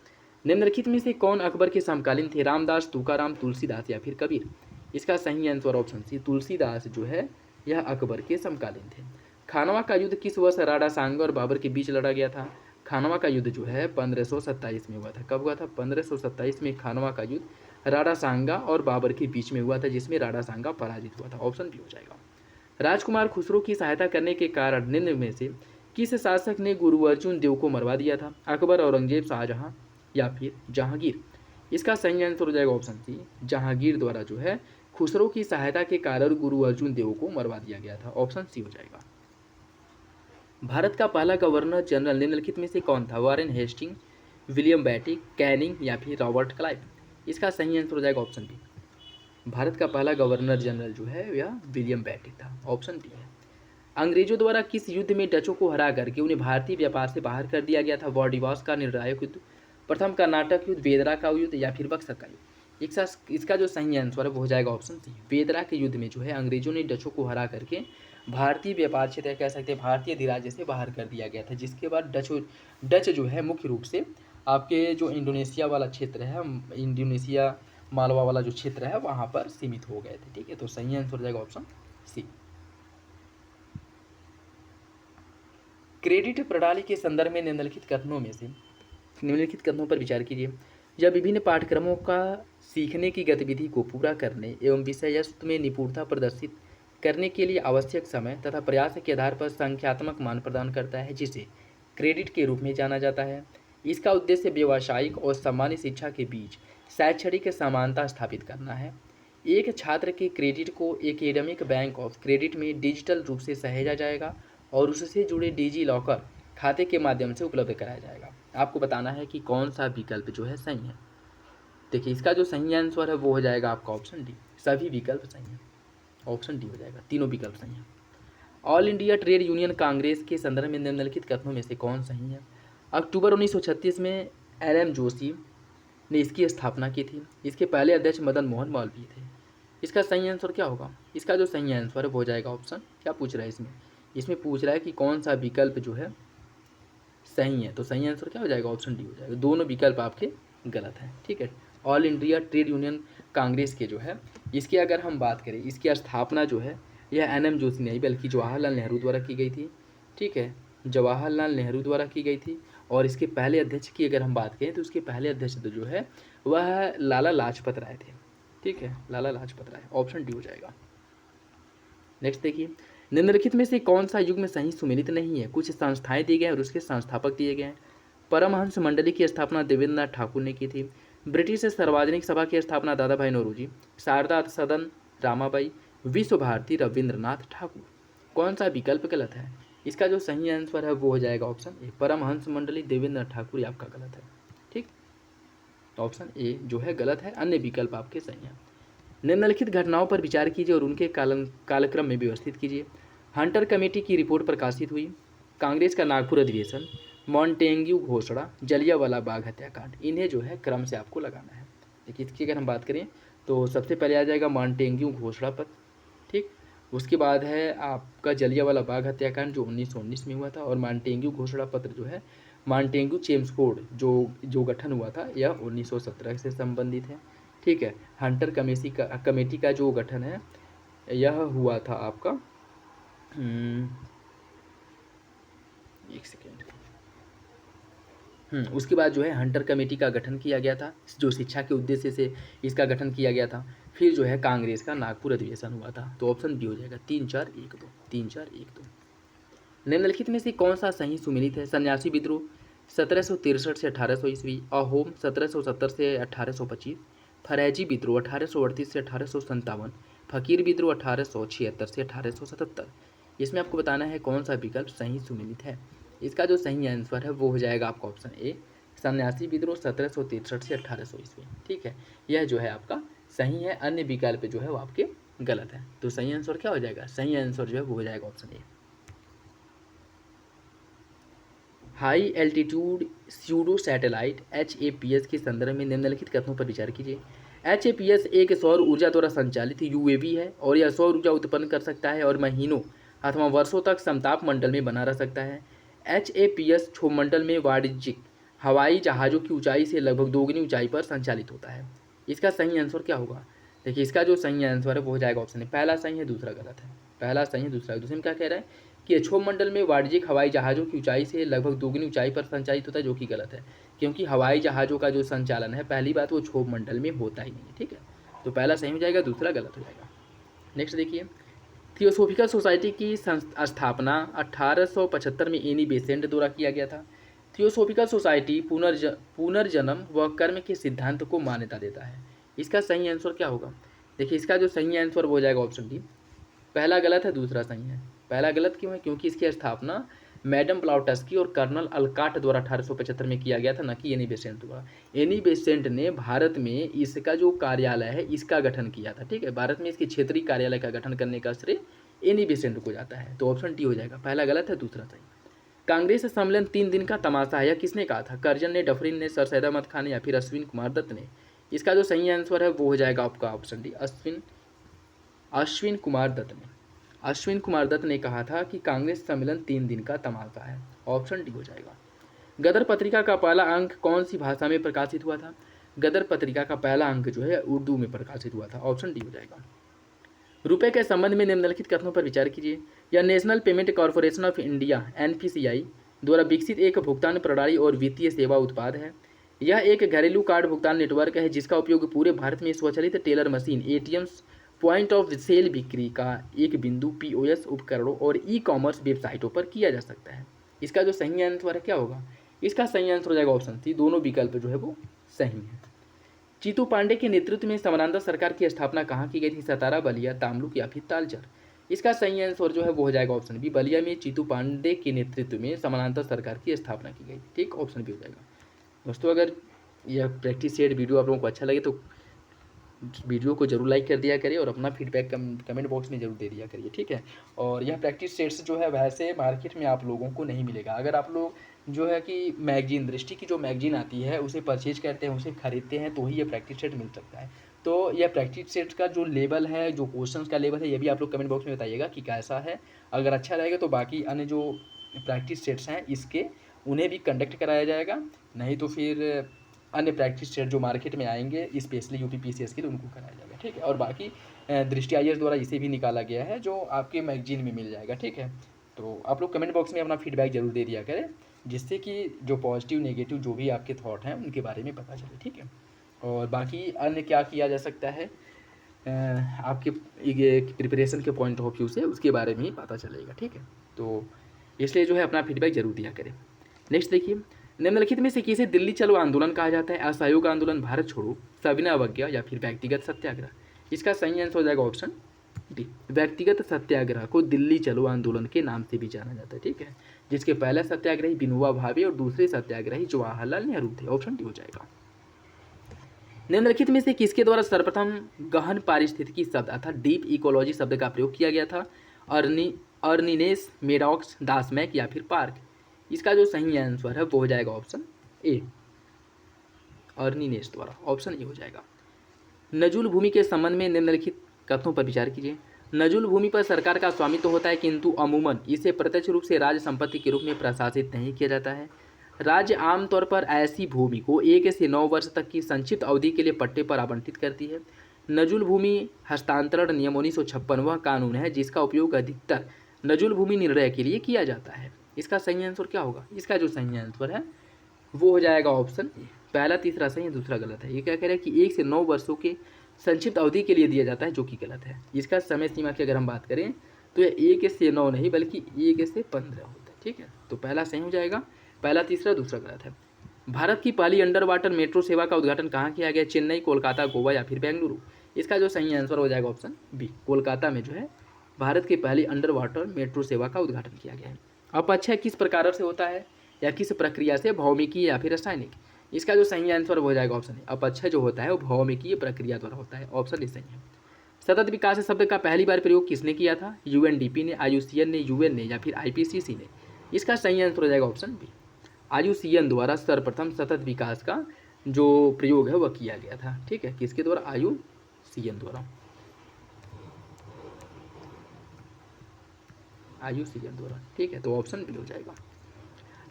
निम्नलिखित में से कौन अकबर के समकालीन थे। रामदास, तुकाराम, तुलसीदास या फिर कबीर। इसका सही आंसर ऑप्शन सी, तुलसीदास जो है यह अकबर के समकालीन थे। खानवा का युद्ध किस वर्ष राणा सांगा और बाबर के बीच लड़ा गया था। खानवा का युद्ध जो है 1527 में हुआ था। कब हुआ था, 1527 में खानवा का युद्ध राणा सांगा और बाबर के बीच में हुआ था, जिसमें राणा सांगा पराजित हुआ था। ऑप्शन बी हो जाएगा। राजकुमार खुसरो की सहायता करने के कारण निम्न में से किस शासक ने गुरु अर्जुन देव को मरवा दिया था। अकबर, औरंगजेब, शाहजहां या फिर जहांगीर। इसका सही आंसर हो जाएगा ऑप्शन सी, जहांगीर द्वारा जो है खुसरो की सहायता के कारण गुरु अर्जुन देव को मरवा दिया गया था। ऑप्शन सी हो जाएगा। भारत का पहला गवर्नर जनरल निम्नलिखित में से कौन था। Warren Hasting, William Bentinck, Canning या फिर रॉबर्ट क्लाइव। इसका सही आंसर हो जाएगा ऑप्शन बी। भारत का पहला गवर्नर जनरल जो है यह विलियम बेंटिक था। ऑप्शन बी है। अंग्रेजों द्वारा किस युद्ध में डचों को हरा करके उन्हें भारतीय व्यापार से बाहर कर दिया गया था। वॉर्डिवास का निर्णायक युद्ध, प्रथम कर्नाटक युद्ध, वेदरा का युद्ध या फिर बक्सर का युद्ध। इसका जो सही आंसर है वो हो जाएगा ऑप्शन सी। वेदरा के युद्ध में जो है अंग्रेजों ने डचों को हरा करके भारतीय व्यापार क्षेत्र कह सकते हैं भारतीय अधिराज्य से बाहर कर दिया गया था, जिसके बाद डच जो है मुख्य रूप से आपके जो इंडोनेशिया वाला क्षेत्र है, इंडोनेशिया मालवा वाला जो क्षेत्र है वहाँ पर सीमित हो गए थे। ठीक है, तो सही आंसर हो जाएगा ऑप्शन सी। क्रेडिट प्रणाली के संदर्भ में निम्नलिखित कथनों पर विचार कीजिए। जब विभिन्न पाठ्यक्रमों का सीखने की गतिविधि को पूरा करने एवं विषयवस्तु में निपुणता प्रदर्शित करने के लिए आवश्यक समय तथा प्रयास के आधार पर संख्यात्मक मान प्रदान करता है, जिसे क्रेडिट के रूप में जाना जाता है। इसका उद्देश्य व्यावसायिक और सामान्य शिक्षा के बीच शैक्षणिक समानता स्थापित करना है। एक छात्र के क्रेडिट को एकेडमिक बैंक ऑफ क्रेडिट में डिजिटल रूप से सहेजा जाएगा और उससे जुड़े डिजी लॉकर खाते के माध्यम से उपलब्ध कराया जाएगा। आपको बताना है कि कौन सा विकल्प जो है सही है। देखिए, इसका जो सही आंसर है वो हो जाएगा आपका ऑप्शन डी, सभी विकल्प सही हैं। ऑप्शन डी हो जाएगा, तीनों विकल्प सही हैं। All India trade union Congress के संदर्भ में निम्नलिखित कथनों में से कौन सही है? अक्टूबर 1936 में एल.एम. जोशी ने इसकी स्थापना की थी। इसके पहले अध्यक्ष मदन मोहन मालवीय थे। इसका सही आंसर क्या होगा? इसका जो सही आंसर है वो हो जाएगा ऑप्शन, क्या पूछ रहा है इसमें? इसमें पूछ रहा है कि कौन सा विकल्प जो है सही है, तो सही आंसर क्या हो जाएगा? ऑप्शन डी हो जाएगा। दोनों विकल्प आपके गलत हैं, ठीक है। All India trade union Congress के जो है, इसकी अगर हम बात करें, इसकी स्थापना जो है यह एन.एम. जोशी नहीं बल्कि जवाहरलाल नेहरू द्वारा की गई थी, ठीक है। जवाहरलाल नेहरू द्वारा की गई थी। और इसके पहले अध्यक्ष की अगर हम बात करें तो उसके पहले अध्यक्ष जो है वह लाला लाजपत राय थे, ठीक है, लाला लाजपत राय। ऑप्शन डी हो जाएगा। नेक्स्ट देखिए, निम्नलिखित में से कौन सा युग में सही सुमेलित नहीं है? कुछ संस्थाएं दी गई और उसके संस्थापक दिए गए हैं। परमहंस मंडली की स्थापना देवेंद्रनाथ ठाकुर ने की थी। ब्रिटिश सार्वजनिक सभा की स्थापना दादा भाई नौरोजी। शारदा सदन रामाबाई। विश्व भारती रविंद्रनाथ ठाकुर। कौन सा विकल्प गलत है? इसका जो सही आंसर है वो हो जाएगा ऑप्शन ए, परमहंस मंडली देवेंद्रनाथ ठाकुर। आपका गलत है, ठीक। तो ऑप्शन ए जो है गलत है, अन्य विकल्प आपके सही हैं। निम्नलिखित घटनाओं पर विचार कीजिए और उनके कालक्रम में व्यवस्थित कीजिए। हंटर कमेटी की रिपोर्ट प्रकाशित हुई, कांग्रेस का नागपुर अधिवेशन, मॉन्टेग्यू घोषणा, जलियांवाला बाग हत्याकांड। इन्हें जो है क्रम से आपको लगाना है। देखिए, इसकी अगर हम बात करें तो सबसे पहले आ जाएगा मॉन्टेग्यू घोषणा पत्र, ठीक। उसके बाद है आपका जलियांवाला बाग हत्याकांड जो 1919 में हुआ था। और मॉन्टेग्यू घोषणा पत्र जो है, मॉन्टेग्यू चेम्सफोर्ड जो गठन हुआ था यह 1917 से संबंधित है, ठीक है। हंटर कमेटी का जो गठन है यह हुआ था आपका एक सेकेंड, उसके बाद जो है हंटर कमेटी का गठन किया गया था जो शिक्षा के उद्देश्य से इसका गठन किया गया था। फिर जो है कांग्रेस का नागपुर अधिवेशन हुआ था। तो ऑप्शन बी हो जाएगा, 3-4-1-2, 3-4-1-2। निम्नलिखित में से कौन सा सही सुमेलित है? सन्यासी विद्रोह 1763 से 1800 ईस्वी, अहोम 1770 से 1825, फरैजी विद्रोह 1838 से 1857, फकीर विद्रोह 1876 से 1877। इसमें आपको बताना है कौन सा विकल्प सही सुमेलित है। इसका जो सही आंसर है वो हो जाएगा आपका ऑप्शन ए, सन्यासी विद्रोह 1763 से 1800 ईस्वी, ठीक है। यह जो है आपका सही है, अन्य विकल्प जो है वो आपके गलत है। तो सही आंसर क्या हो जाएगा? सही आंसर जो है वो हो जाएगा option A. High altitude pseudo satellite HAPS के संदर्भ में निम्नलिखित कथनों पर विचार कीजिए। HAPS एक सौर ऊर्जा द्वारा संचालित UAV है और यह सौर ऊर्जा उत्पन्न कर सकता है और महीनों अथवा वर्षों तक समताप मंडल में बना रह सकता है। HAPS क्षोभमंडल में वाणिज्यिक हवाई जहाज़ों की ऊंचाई से लगभग दोगुनी ऊंचाई पर संचालित होता है। इसका सही आंसर क्या होगा? देखिए, इसका जो सही आंसर है वो हो जाएगा ऑप्शन ए। पहला सही है, दूसरा गलत है। पहला सही है, दूसरा में क्या कह रहा है कि क्षोभमंडल में वाणिज्यिक हवाई जहाज़ों की ऊंचाई से लगभग दोगुनी ऊंचाई पर संचालित होता है, जो कि गलत है। क्योंकि हवाई जहाज़ों का जो संचालन है, पहली बात वो क्षोभमंडल में होता ही नहीं है, ठीक है। तो पहला सही हो जाएगा, दूसरा गलत हो जाएगा। नेक्स्ट देखिए, थियोसोफिकल सोसाइटी की स्थापना 1875 में एनी बेसेंट द्वारा किया गया था। थियोसोफिकल सोसाइटी पुनर्जन्म व कर्म के सिद्धांत को मान्यता देता है। इसका सही आंसर क्या होगा? देखिए, इसका जो सही आंसर वो हो जाएगा ऑप्शन डी। पहला गलत है, दूसरा सही है। पहला गलत क्यों है? क्योंकि इसकी स्थापना मैडम ब्लाउटस्की और कर्नल अल्काट द्वारा 1875 में किया गया था, न कि एनी बेसेंट द्वारा। एनी बेसेंट ने भारत में इसका जो कार्यालय है इसका गठन किया था, ठीक है। भारत में इसके क्षेत्रीय कार्यालय का गठन करने का श्रेय एनी बेसेंट को जाता है। तो ऑप्शन डी हो जाएगा। पहला गलत है, दूसरा सही। कांग्रेस सम्मेलन 3 दिन का तमाशा है, यह किसने कहा था? कर्जन ने, डफरिन ने, सर सैयद अहमद खान ने या फिर अश्विन कुमार दत्त ने? इसका जो सही आंसर है वो हो जाएगा आपका ऑप्शन डी, अश्विन कुमार दत्त ने। अश्विन कुमार दत्त ने कहा था कि कांग्रेस सम्मेलन 3 दिन का तमाशा है। ऑप्शन डी हो जाएगा। गदर पत्रिका का पहला अंक कौन सी भाषा में प्रकाशित हुआ था? गदर पत्रिका का पहला अंक जो है उर्दू में प्रकाशित हुआ था। ऑप्शन डी हो जाएगा। रुपए के संबंध में निम्नलिखित कथनों पर विचार कीजिए। यह national payment corporation of India NPCI द्वारा विकसित एक भुगतान प्रणाली और वित्तीय सेवा उत्पाद है। यह एक घरेलू कार्ड भुगतान नेटवर्क है जिसका उपयोग पूरे भारत में स्वचालित teller machine, ATMs, point of sale बिक्री का एक बिंदु, POS उपकरणों और ई-कॉमर्स वेबसाइटों पर किया जा सकता है। इसका जो सही आंसर है क्या होगा? इसका सही आंसर हो जाएगा ऑप्शन सी, दोनों विकल्प जो है वो सही है। जीतू पांडे के नेतृत्व में समानांतर सरकार की स्थापना कहाँ की गई थी? सतारा, बलिया, तामलुक या फिर तालचर? इसका सही आंसर जो है वो हो जाएगा ऑप्शन बी, बलिया में जीतू पांडे के नेतृत्व में समानांतर सरकार की स्थापना की गई। ठीक, ऑप्शन बी हो जाएगा। दोस्तों अगर यह प्रैक्टिस सेट वीडियो आप लोगों को अच्छा लगे तो वीडियो को जरूर लाइक कर दिया करिए और अपना फीडबैक कमेंट बॉक्स में जरूर दे दिया करिए। ठीक है, और यह प्रैक्टिस सेट्स जो है वैसे मार्केट में आप लोगों को नहीं मिलेगा। अगर आप लोग जो है कि मैगजीन, दृष्टि की जो मैगजीन आती है उसे परचेज करते हैं, उसे खरीदते हैं तो ही ये प्रैक्टिस सेट मिल सकता है। तो यह प्रैक्टिस सेट का जो लेवल है, जो क्वेश्चन का लेवल है, ये भी आप लोग कमेंट बॉक्स में बताइएगा कि कैसा है। अगर अच्छा रहेगा तो बाकी अन्य जो प्रैक्टिस सेट्स हैं इसके उन्हें भी कंडक्ट कराया जाएगा, नहीं तो फिर अन्य प्रैक्टिस सेट जो मार्केट में आएंगे स्पेशली यूपी पीसीएस के लिए उनको कराया जाएगा। ठीक है, और बाकी दृष्टि आईएएस द्वारा इसे भी निकाला गया है जो आपके मैगजीन में मिल जाएगा। ठीक है, तो आप लोग कमेंट बॉक्स में अपना फीडबैक जरूर दे दिया करें, जिससे कि जो पॉजिटिव नेगेटिव जो भी आपके थॉट हैं उनके बारे में पता चले। ठीक है, और बाकी अन्य क्या किया जा सकता है आपके प्रिपरेशन के पॉइंट ऑफ व्यू से, उसके बारे में ही पता चलेगा। ठीक है, तो इसलिए जो है अपना फीडबैक जरूर दिया करें। नेक्स्ट देखिए, निम्नलिखित में से किसे दिल्ली चलो आंदोलन कहा जाता है? असहयोग आंदोलन, भारत छोड़ो, सविनय अवज्ञा या फिर व्यक्तिगत सत्याग्रह? इसका सही आंसर हो जाएगा ऑप्शन डी, व्यक्तिगत सत्याग्रह को दिल्ली चलो आंदोलन के नाम से भी जाना जाता है। ठीक है, जिसके पहले सत्याग्रही विनोबा भावे और दूसरे सत्याग्रही जवाहरलाल नेहरू थे। ऑप्शन डी हो जाएगा। निम्नलिखित में से किसके द्वारा सर्वप्रथम गहन पारिस्थितिकी शब्द अर्थात डीप इकोलॉजी शब्द का प्रयोग किया गया था? अर्निनेस, मेडॉक्स, दासमैक या फिर पार्क? इसका जो सही आंसर है वो हो जाएगा ऑप्शन ए, अर्निनेस द्वारा। ऑप्शन ए हो जाएगा। नजुल भूमि के संबंध में निम्नलिखित कथनों पर विचार कीजिए। नजुल भूमि पर सरकार का स्वामित्व तो होता है, किंतु अमूमन इसे प्रत्यक्ष रूप से राज्य संपत्ति के रूप में प्रशासित नहीं किया जाता है। राज्य आमतौर पर ऐसी भूमि को 1 से 9 वर्ष तक की संक्षिप्त अवधि के लिए पट्टे पर आवंटित करती है। नजुल भूमि हस्तांतरण नियम 1956 वह कानून है जिसका उपयोग अधिकतर नजुल भूमि निर्णय के लिए किया जाता है। इसका सही आंसर क्या होगा? इसका जो सही आंसर है वो हो जाएगा ऑप्शन ए, पहला तीसरा सही है, दूसरा गलत है। ये क्या कह रहा है कि 1 से 9 वर्षों के संक्षिप्त अवधि के लिए दिया जाता है, जो कि गलत है। इसका समय सीमा की अगर हम बात करें तो ये 1 से 9 नहीं बल्कि 1 से 15 होता है। ठीक है, तो पहला सही हो जाएगा, पहला तीसरा, दूसरा गलत है। भारत की पहली अंडर वाटर मेट्रो सेवा का उद्घाटन कहाँ किया गया? चेन्नई, कोलकाता, गोवा या फिर बेंगलुरु? इसका जो सही आंसर हो जाएगा ऑप्शन बी, कोलकाता में जो है भारत की पहली अंडर वाटर मेट्रो सेवा का उद्घाटन किया गया है। अपक्षय किस प्रकार से होता है या किस प्रक्रिया से? भौमिकीय या फिर रासायनिक? इसका जो सही आंसर हो जाएगा ऑप्शन ए, अपक्षय जो होता है वो भौमिकीय प्रक्रिया द्वारा होता है। ऑप्शन ए सही है। सतत विकास शब्द का पहली बार प्रयोग किसने किया था? यूएनडीपी ने, आईयूसीएन ने, यूएन ने या फिर आईपीसीसी ने? इसका सही आंसर हो जाएगा ऑप्शन बी, आईयूसीएन द्वारा सर्वप्रथम सतत विकास का जो प्रयोग है वह किया गया था। ठीक है, किसके द्वारा? आईयूसीएन द्वारा, आईयूसीएन द्वारा। ठीक है, तो ऑप्शन बी हो जाएगा।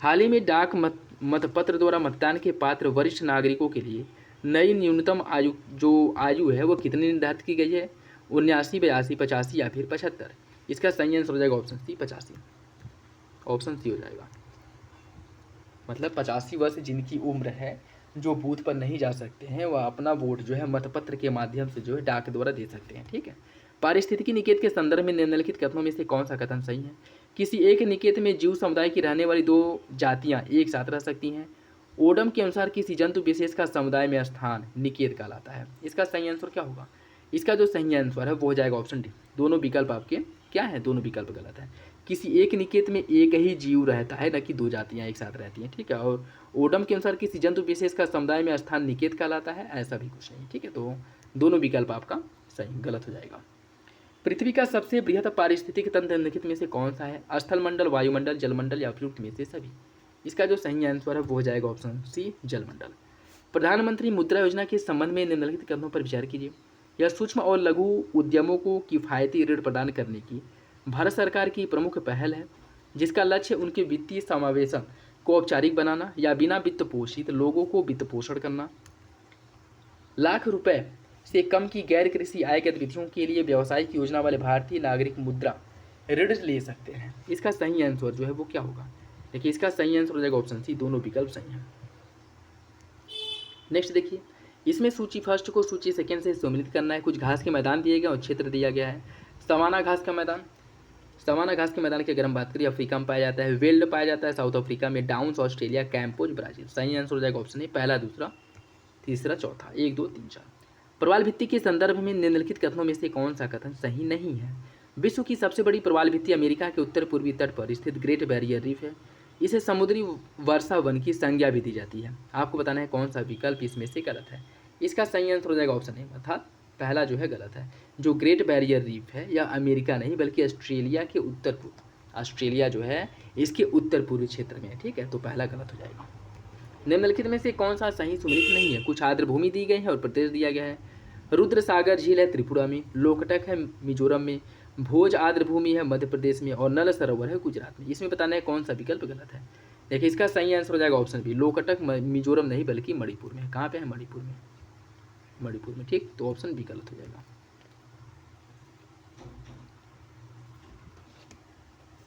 हाल ही में डाक मतपत्र द्वारा मतदान के पात्र वरिष्ठ नागरिकों के लिए नई न्यूनतम आयु है वो कितनी निर्धारित की गई है? 79, 82, 85 या फिर 75? इसका सही आंसर हो जाएगा ऑप्शन सी, 85। ऑप्शन सी हो जाएगा, मतलब 85 वर्ष जिनकी उम्र है, जो बूथ पर नहीं जा सकते हैं, वह अपना वोट जो है मतपत्र के माध्यम से जो है डाक द्वारा दे सकते हैं। ठीक है, पारिस्थितिकी निकेत के संदर्भ में निम्नलिखित कथनों में से कौन सा कथन सही है? किसी एक निकेत में जीव समुदाय की रहने वाली 2 जातियां एक साथ रह सकती हैं। ओडम के अनुसार किसी जंतु विशेष का समुदाय में स्थान निकेत कहलाता है। इसका सही आंसर क्या होगा? इसका जो सही आंसर है वो हो जाएगा ऑप्शन डी, दोनों विकल्प आपके क्या है? दोनों विकल्प गलत है। किसी एक निकेत में एक ही जीव रहता है, न कि 2 जातियां एक साथ रहती हैं। ठीक है, और ओडम के अनुसार किसी जंतु विशेष का समुदाय में स्थान निकेत कहलाता है, ऐसा भी कुछ नहीं। ठीक है, तो दोनों विकल्प आपका सही गलत हो जाएगा। पृथ्वी का सबसे बृहत पारिस्थितिक तंत्र निम्नलिखित में से कौन सा है? स्थल मंडल, वायुमंडल, जलमंडल या उपयुक्त में से सभी? इसका जो सही आंसर है वो हो जाएगा ऑप्शन सी, जलमंडल। प्रधानमंत्री मुद्रा योजना के संबंध में निम्नलिखित कथनों पर विचार कीजिए। यह सूक्ष्म और लघु उद्यमों को किफ़ायती ऋण प्रदान करने की भारत सरकार की प्रमुख पहल है, जिसका लक्ष्य उनके वित्तीय समावेशन को औपचारिक बनाना या बिना वित्त पोषित लोगों को वित्त पोषण करना। लाख रुपए से कम की गैर कृषि आय गतिविधियों के लिए व्यावसायिक योजना वाले भारतीय नागरिक मुद्रा ऋण ले सकते हैं। इसका सही आंसर जो है वो क्या होगा? देखिए, इसका सही आंसर हो जाएगा ऑप्शन सी, दोनों विकल्प सही हैं। नेक्स्ट देखिए, इसमें सूची फर्स्ट को सूची सेकेंड से सम्मिलित करना है। कुछ घास के मैदान दिए गए और क्षेत्र दिया गया है। सवाना घास का मैदान, सवाना घास के मैदान की अगर हम बात करें अफ्रीका में पाया जाता है, वेल्ड पाया जाता है साउथ अफ्रीका में, डाउन्स ऑस्ट्रेलिया, कैम्पोज ब्राजील। सही आंसर हो जाएगा ऑप्शन ए पहला, दूसरा, तीसरा, चौथा, 1 2 3 4। प्रवाल भित्ति के संदर्भ में निम्नलिखित कथनों में से कौन सा कथन सही नहीं है? विश्व की सबसे बड़ी प्रवाल भित्ति अमेरिका के उत्तर पूर्वी तट पर स्थित ग्रेट बैरियर रीफ है। इसे समुद्री वर्षा वन की संज्ञा भी दी जाती है। आपको बताना है कौन सा विकल्प इसमें से गलत है। इसका सही आंसर हो जाएगा ऑप्शन ए, अर्थात पहला जो है गलत है। जो ग्रेट बैरियर रीफ है यह अमेरिका नहीं बल्कि ऑस्ट्रेलिया के उत्तर पूर्व, ऑस्ट्रेलिया जो है इसके उत्तर पूर्वी क्षेत्र में है। ठीक है, तो पहला गलत हो जाएगा। निम्नलिखित में से कौन सा सही सुमेलित नहीं है? कुछ आर्द्र भूमि दी गई है और प्रदेश दिया गया है। रुद्र सागर झील है त्रिपुरा में, लोकटक है मिजोरम में, भोज आर्द्र भूमि है मध्य प्रदेश में और नल सरोवर है गुजरात में। इसमें बताना है कौन सा विकल्प गलत है। देखिए इसका सही आंसर हो जाएगा ऑप्शन बी, लोकटक मिजोरम नहीं बल्कि मणिपुर में। कहाँ पे है? मणिपुर में, मणिपुर में। ठीक, तो ऑप्शन बी गलत हो जाएगा।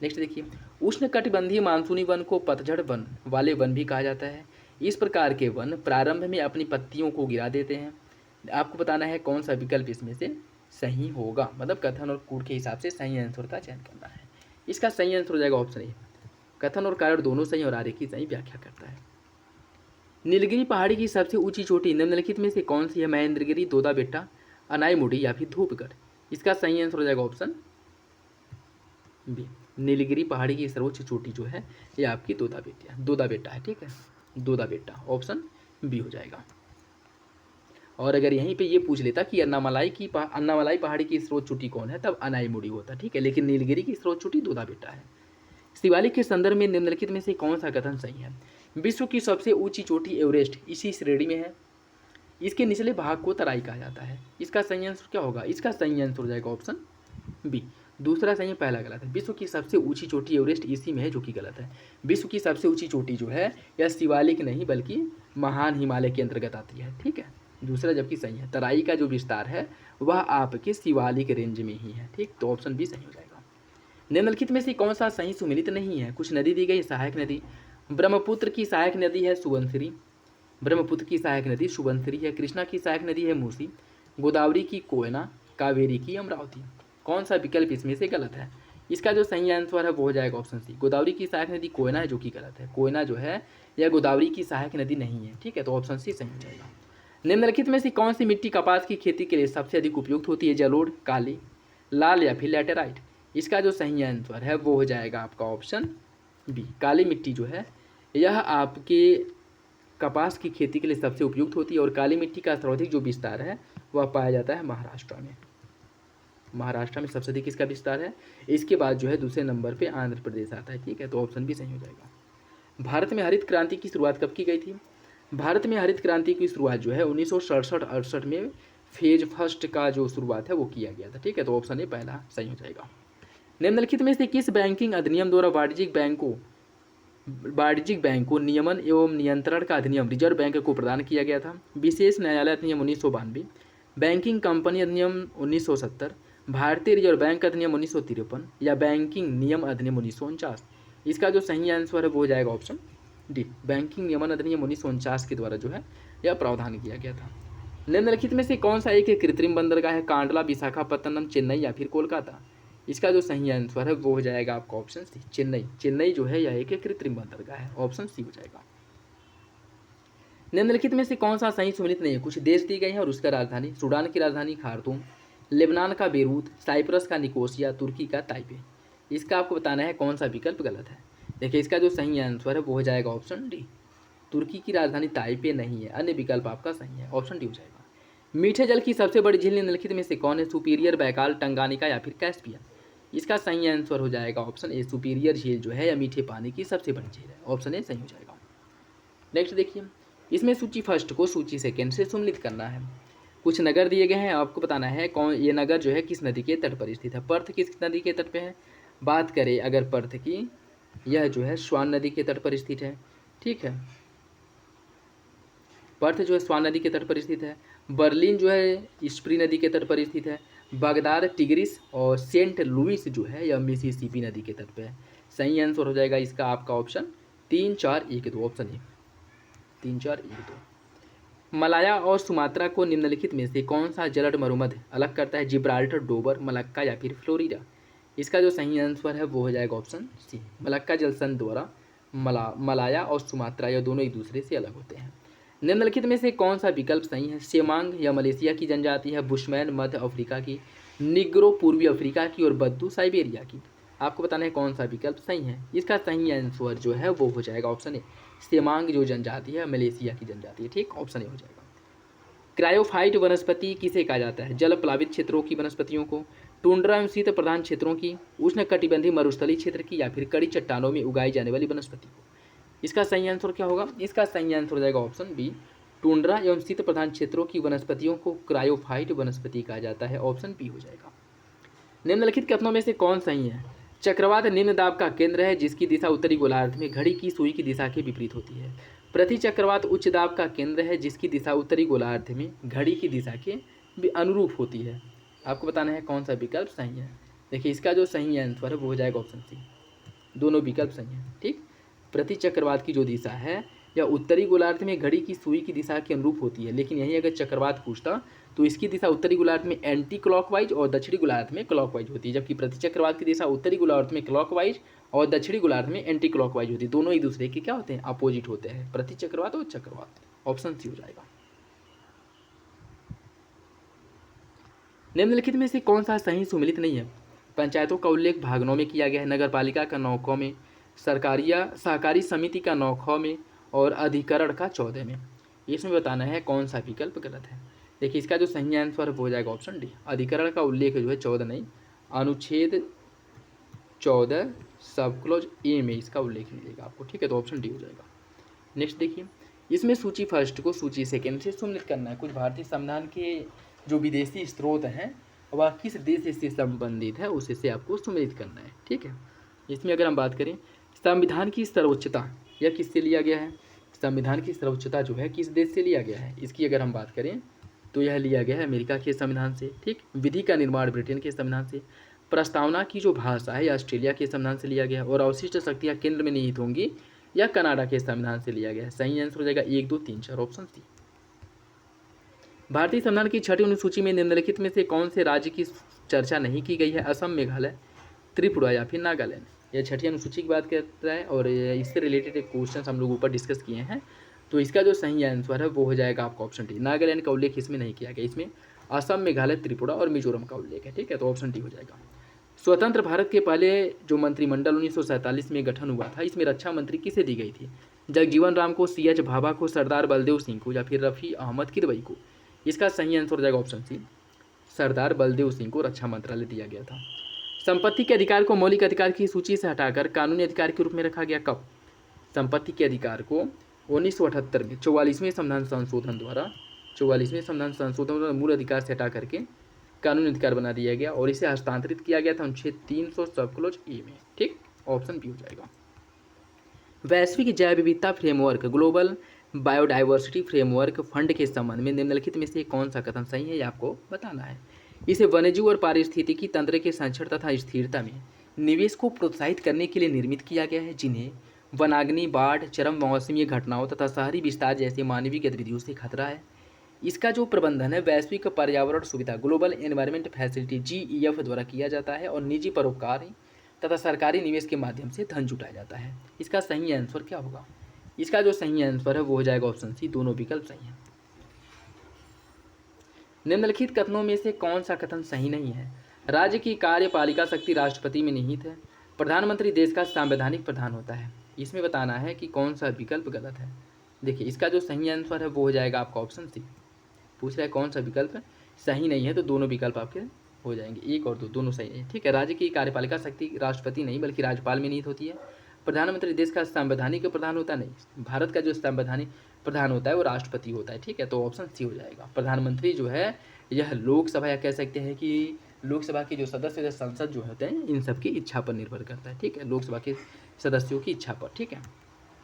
नेक्स्ट देखिए, उष्णकटिबंधीय मानसूनी वन को पतझड़ वन वाले वन भी कहा जाता है। इस प्रकार के वन प्रारंभ में अपनी पत्तियों को गिरा देते हैं। आपको बताना है कौन सा विकल्प इसमें से सही होगा, मतलब कथन और कूट के हिसाब से सही आंसर का चयन करना है। इसका सही आंसर हो जाएगा ऑप्शन ए, कथन और कारण दोनों सही और आरे की सही व्याख्या करता है। नीलगिरी पहाड़ी की सबसे ऊंची चोटी निम्नलिखित में से कौन सी है? महेंद्रगिरी, दोदा बेट्टा, अनाईमुड़ी या फिर धूपगढ़। इसका सही आंसर हो जाएगा ऑप्शन बी, नीलगिरी पहाड़ी की सर्वोच्च चोटी जो है ये आपकी दोदा बेट्टा है। ठीक है, दोदा बेट्टा ऑप्शन बी हो जाएगा। और अगर यहीं पे ये पूछ लेता कि अन्नामलाई पहाड़ी की स्रोत चोटी कौन है, तब अनाईमुड़ी होता। ठीक है, लेकिन नीलगिरी की स्रोत चोटी दोदा बेट्टा है। शिवालिक के संदर्भ में निम्नलिखित में से कौन सा कथन सही है? विश्व की सबसे ऊंची चोटी एवरेस्ट इसी श्रेणी में है। इसके निचले भाग को तराई कहा जाता है। इसका सही आंसर क्या होगा? इसका सही आंसर हो जाएगा ऑप्शन बी, दूसरा सही है, पहला गलत है। विश्व की सबसे ऊंची चोटी एवरेस्ट इसी में है, जो कि गलत है। विश्व की सबसे ऊंची चोटी जो है यह शिवालिक नहीं बल्कि महान हिमालय के अंतर्गत आती है। ठीक है, दूसरा जबकि सही है। तराई का जो विस्तार है वह आपके शिवालिक रेंज में ही है। ठीक, तो ऑप्शन बी सही हो जाएगा। निम्नलिखित में से कौन सा सही सुमेलित नहीं है? कुछ नदी दी गई, सहायक नदी। ब्रह्मपुत्र की सहायक नदी है सुबनसिरी, ब्रह्मपुत्र की सहायक नदी सुबनसिरी है। कृष्णा की सहायक नदी है मूसी, गोदावरी की कोयना, कावेरी की अमरावती। कौन सा विकल्प इसमें से गलत है? इसका जो सही आंसर है वो हो जाएगा ऑप्शन सी, गोदावरी की सहायक नदी कोयना है, जो कि गलत है। कोयना जो है यह गोदावरी की सहायक नदी नहीं है। ठीक है, तो ऑप्शन सी सही हो जाएगा। निम्नलिखित में से कौन सी मिट्टी कपास की खेती के लिए सबसे अधिक उपयुक्त होती है? जलोढ़, काली, लाल या फिर लैटेराइट। इसका जो सही आंसर है वो हो जाएगा आपका ऑप्शन बी, काली मिट्टी जो है यह आपके कपास की खेती के लिए सबसे उपयुक्त होती है। और काली मिट्टी का सर्वाधिक जो विस्तार है वह पाया जाता है महाराष्ट्र में। महाराष्ट्र में सबसे अधिक इसका विस्तार है। इसके बाद जो है दूसरे नंबर पे आंध्र प्रदेश आता है। ठीक है, तो ऑप्शन भी सही हो जाएगा। भारत में हरित क्रांति की शुरुआत कब की गई थी? भारत में हरित क्रांति की शुरुआत जो है 1967-68 में फेज फर्स्ट का जो शुरुआत है वो किया गया था। ठीक है, तो ऑप्शन ए पहला सही हो जाएगा। निम्नलिखित में से किस बैंकिंग अधिनियम द्वारा वाणिज्यिक बैंक को नियमन एवं नियंत्रण का अधिनियम रिजर्व बैंक को प्रदान किया गया था? विशेष न्यायालय अधिनियम 1992, बैंकिंग कंपनी अधिनियम 1970, भारतीय रिजर्व बैंक अधिनियम 1953 या बैंकिंग नियम अधिनियम 1949। इसका जो सही आंसर है वो हो जाएगा ऑप्शन डी, बैंकिंग नियमन अधिनियम 1949 के द्वारा जो है यह प्रावधान किया गया था। निम्नलिखित में से कौन सा एक कृत्रिम बंदरगाह है? कांडला, विशाखापत्तनम, चेन्नई या फिर कोलकाता। इसका जो सही आंसर है वो हो जाएगा आपका ऑप्शन सी, चेन्नई। चेन्नई जो है यह एक कृत्रिम बंदरगाह है, ऑप्शन सी हो जाएगा। निम्नलिखित में से कौन सा सही सुमेलित नहीं है? कुछ देश दी गई है और उसका राजधानी। सूडान की राजधानी खार्तूम, लेबनान का बेरूत, साइप्रस का निकोसिया, तुर्की का ताइपे। इसका आपको बताना है कौन सा विकल्प गलत है। देखिए इसका जो सही आंसर है वो हो जाएगा ऑप्शन डी, तुर्की की राजधानी ताइपे नहीं है। अन्य विकल्प आपका सही है, ऑप्शन डी हो जाएगा। मीठे जल की सबसे बड़ी झील निम्नलिखित में से कौन है? सुपीरियर, बैकाल, टंगानिका या फिर कैस्पियन। इसका सही आंसर हो जाएगा ऑप्शन ए, सुपीरियर झील जो है या मीठे पानी की सबसे बड़ी झील है, ऑप्शन ए सही हो जाएगा। नेक्स्ट देखिए, इसमें सूची फर्स्ट को सूची सेकेंड से सुमेलित करना है। कुछ नगर दिए गए हैं, आपको बताना है कौन ये नगर जो है किस नदी के तट पर स्थित है। पर्थ किस नदी के तट पे है? बात करें अगर पर्थ की, यह जो है स्वान नदी के तट पर स्थित है। ठीक है, पर्थ जो है स्वान नदी के तट पर स्थित है। बर्लिन जो है स्प्री नदी के तट पर स्थित है। बगदाद, टिग्रिस और सेंट लुइस जो है यह मिसिसिपी नदी के तट पर है। सही आंसर हो जाएगा इसका आपका ऑप्शन 3 4 1 2, ऑप्शन ए 3 4 1 2। मलाया और सुमात्रा को निम्नलिखित में से कौन सा जलद मरुमध्य अलग करता है? जिब्राल्टर, डोबर, मलक्का या फिर फ्लोरिडा। इसका जो सही आंसर है वो हो जाएगा ऑप्शन सी, मलक्का जलसन द्वारा मलाया और सुमात्रा यह दोनों एक दूसरे से अलग होते हैं। निम्नलिखित में से कौन सा विकल्प सही है? सेमांग या मलेशिया की जनजाति है, बुशमैन मध्य अफ्रीका की, निग्रो पूर्वी अफ्रीका की और बद्दू साइबेरिया की। आपको बताना है कौन सा विकल्प सही है। इसका सही आंसर जो है वो हो जाएगा ऑप्शन ए, सेमांग जो जनजाति है मलेशिया की जनजाति है। ठीक, ऑप्शन ए हो जाएगा। क्रायोफाइट वनस्पति किसे कहा जाता है? जल प्लावित क्षेत्रों की वनस्पतियों को, टुंड्रा एवं शीत प्रधान क्षेत्रों की, उष्णकटिबंधीय मरुस्थलीय क्षेत्र की, या फिर कड़ी चट्टानों में उगाई जाने वाली वनस्पति को। इसका सही आंसर क्या होगा? इसका सही आंसर हो जाएगा ऑप्शन बी, टुंड्रा एवं शीत प्रधान क्षेत्रों की वनस्पतियों को क्रायोफाइट वनस्पति कहा जाता है। ऑप्शन बी हो जाएगा। निम्नलिखित कथनों में से कौन सही है? चक्रवात निम्न दाब का केंद्र है जिसकी दिशा उत्तरी गोलार्ध में घड़ी की सुई की दिशा के विपरीत होती है। प्रति चक्रवात उच्च दाब का केंद्र है जिसकी दिशा उत्तरी गोलार्ध में घड़ी की दिशा के अनुरूप होती है। आपको बताना है कौन सा विकल्प सही है। देखिए, इसका जो सही आंसर है वो हो जाएगा ऑप्शन सी, दोनों विकल्प सही हैं। ठीक, प्रति चक्रवात की जो दिशा है या उत्तरी गोलार्ध में घड़ी की सुई की दिशा के अनुरूप होती है, लेकिन यहीं अगर चक्रवात पूछता तो इसकी दिशा उत्तरी गोलार्ध में एंटी क्लॉकवाइज और दक्षिणी गोलार्ध में क्लॉकवाइज होती है, जबकि प्रति चक्रवात की दिशा उत्तरी गोलार्ध में क्लॉकवाइज और दक्षिणी गोलार्ध में एंटी क्लॉकवाइज होती है। दोनों एक दूसरे के क्या होते हैं? अपोजिट होते हैं, प्रति चक्रवात और चक्रवात। ऑप्शन सी हो जाएगा। निम्नलिखित में से कौन सा सही सुमिलित नहीं है? पंचायतों का उल्लेख भाग 9 में किया गया है, नगरपालिका का 9 ख में, सहकारी समिति का 9 ख में और अधिकरण का 14 में। इसमें बताना है कौन सा विकल्प गलत है। देखिए, इसका जो सही आंसर वो हो जाएगा ऑप्शन डी, अधिकरण का उल्लेख जो है 14 नहीं, अनुच्छेद 14 सब क्लोज ए में इसका उल्लेख मिलेगा आपको। ठीक है, तो ऑप्शन डी हो जाएगा। नेक्स्ट देखिए, इसमें सूची फर्स्ट को सूची सेकेंड से सम्मिलित करना है। कुछ भारतीय संविधान के जो विदेशी स्रोत हैं वह किस देश से संबंधित है उससे आपको सम्मिलित करना है। ठीक है, इसमें अगर हम बात करें संविधान की सर्वोच्चता, यह किससे लिया गया है? संविधान की सर्वोच्चता जो है किस देश से लिया गया है? इसकी अगर हम बात करें तो यह लिया गया है अमेरिका के संविधान से। ठीक, विधि का निर्माण ब्रिटेन के संविधान से, प्रस्तावना की जो भाषा है ऑस्ट्रेलिया के संविधान से लिया गया है, और अवशिष्ट शक्तियाँ केंद्र में निहित होंगी या कनाडा के संविधान से लिया गया है। सही आंसर हो जाएगा 1, 2, 3, 4, ऑप्शन सी। भारतीय संविधान की छठी अनुसूची में निम्नलिखित में से कौन से राज्य की चर्चा नहीं की गई है? असम, मेघालय, त्रिपुरा या फिर नागालैंड। यह छठी अनुसूची की बात करता है और इससे रिलेटेड एक क्वेश्चन हम लोग ऊपर डिस्कस किए हैं। तो इसका जो सही आंसर है वो हो जाएगा आपका ऑप्शन डी, नागालैंड का उल्लेख इसमें नहीं किया गया। इसमें असम, मेघालय, त्रिपुरा और मिजोरम का उल्लेख है। ठीक है, तो ऑप्शन डी हो जाएगा। स्वतंत्र भारत के पहले जो मंत्रिमंडल 1947 में गठन हुआ था, इसमें रक्षा मंत्री किसे दी गई थी? जगजीवन राम को, CH भाभा को, सरदार बलदेव सिंह को या फिर रफ़ी अहमद किदवई को। इसका सही आंसर हो जाएगा ऑप्शन सी, सरदार बलदेव सिंह को रक्षा मंत्रालय दिया गया था। संपत्ति के अधिकार को मौलिक अधिकार की सूची से हटाकर कानूनी अधिकार के रूप में रखा गया कब? संपत्ति के अधिकार को 1978 में 44वें संविधान संशोधन द्वारा मूल अधिकार से हटा करके कानूनी अधिकार बना दिया गया और इसे हस्तांतरित किया गया था अनुच्छेद 300 सब क्लोज ए में। ठीक, ऑप्शन बी हो जाएगा। वैश्विक जैव विविधता framework, global biodiversity framework fund के संबंध में निम्नलिखित में से कौन सा कथन सही है, ये आपको बताना है। इसे वन्यजीव और पारिस्थितिकी तंत्र के संरक्षण तथा स्थिरता में निवेश को प्रोत्साहित करने के लिए निर्मित किया गया है, जिन्हें वनाग्नि, बाढ़, चरम मौसमी घटनाओं तथा शहरी विस्तार जैसे मानवीय गतिविधियों से खतरा है। इसका जो प्रबंधन है वैश्विक पर्यावरण सुविधा ग्लोबल एनवायरमेंट फैसिलिटी GEF द्वारा किया जाता है और निजी परोपकारी तथा सरकारी निवेश के माध्यम से धन जुटाया जाता है। इसका सही आंसर क्या होगा? इसका जो सही आंसर है वो हो जाएगा ऑप्शन सी, दोनों विकल्प सही हैं। निम्नलिखित कथनों में से कौन सा कथन सही नहीं है? राज्य की कार्यपालिका शक्ति राष्ट्रपति में निहित है, प्रधानमंत्री देश का संवैधानिक प्रधान होता है। इसमें बताना है कि कौन सा विकल्प गलत है। देखिए, इसका जो सही आंसर है वो हो जाएगा आपका ऑप्शन सी। पूछ रहा है कौन सा विकल्प सही नहीं है, तो दोनों विकल्प आपके हो जाएंगे, 1 और 2 दोनों सही है। ठीक है, राज्य की कार्यपालिका शक्ति राष्ट्रपति नहीं बल्कि राज्यपाल में निहित होती है। प्रधानमंत्री देश का संवैधानिक प्रधान होता नहीं, भारत का जो संवैधानिक प्रधान होता है वो राष्ट्रपति होता है। ठीक है, तो ऑप्शन सी हो जाएगा। प्रधानमंत्री जो है यह लोकसभा या कह सकते हैं कि लोकसभा के जो सदस्य संसद जो होते हैं इन सब की इच्छा पर निर्भर करता है। ठीक है, लोकसभा के सदस्यों की इच्छा पर। ठीक है,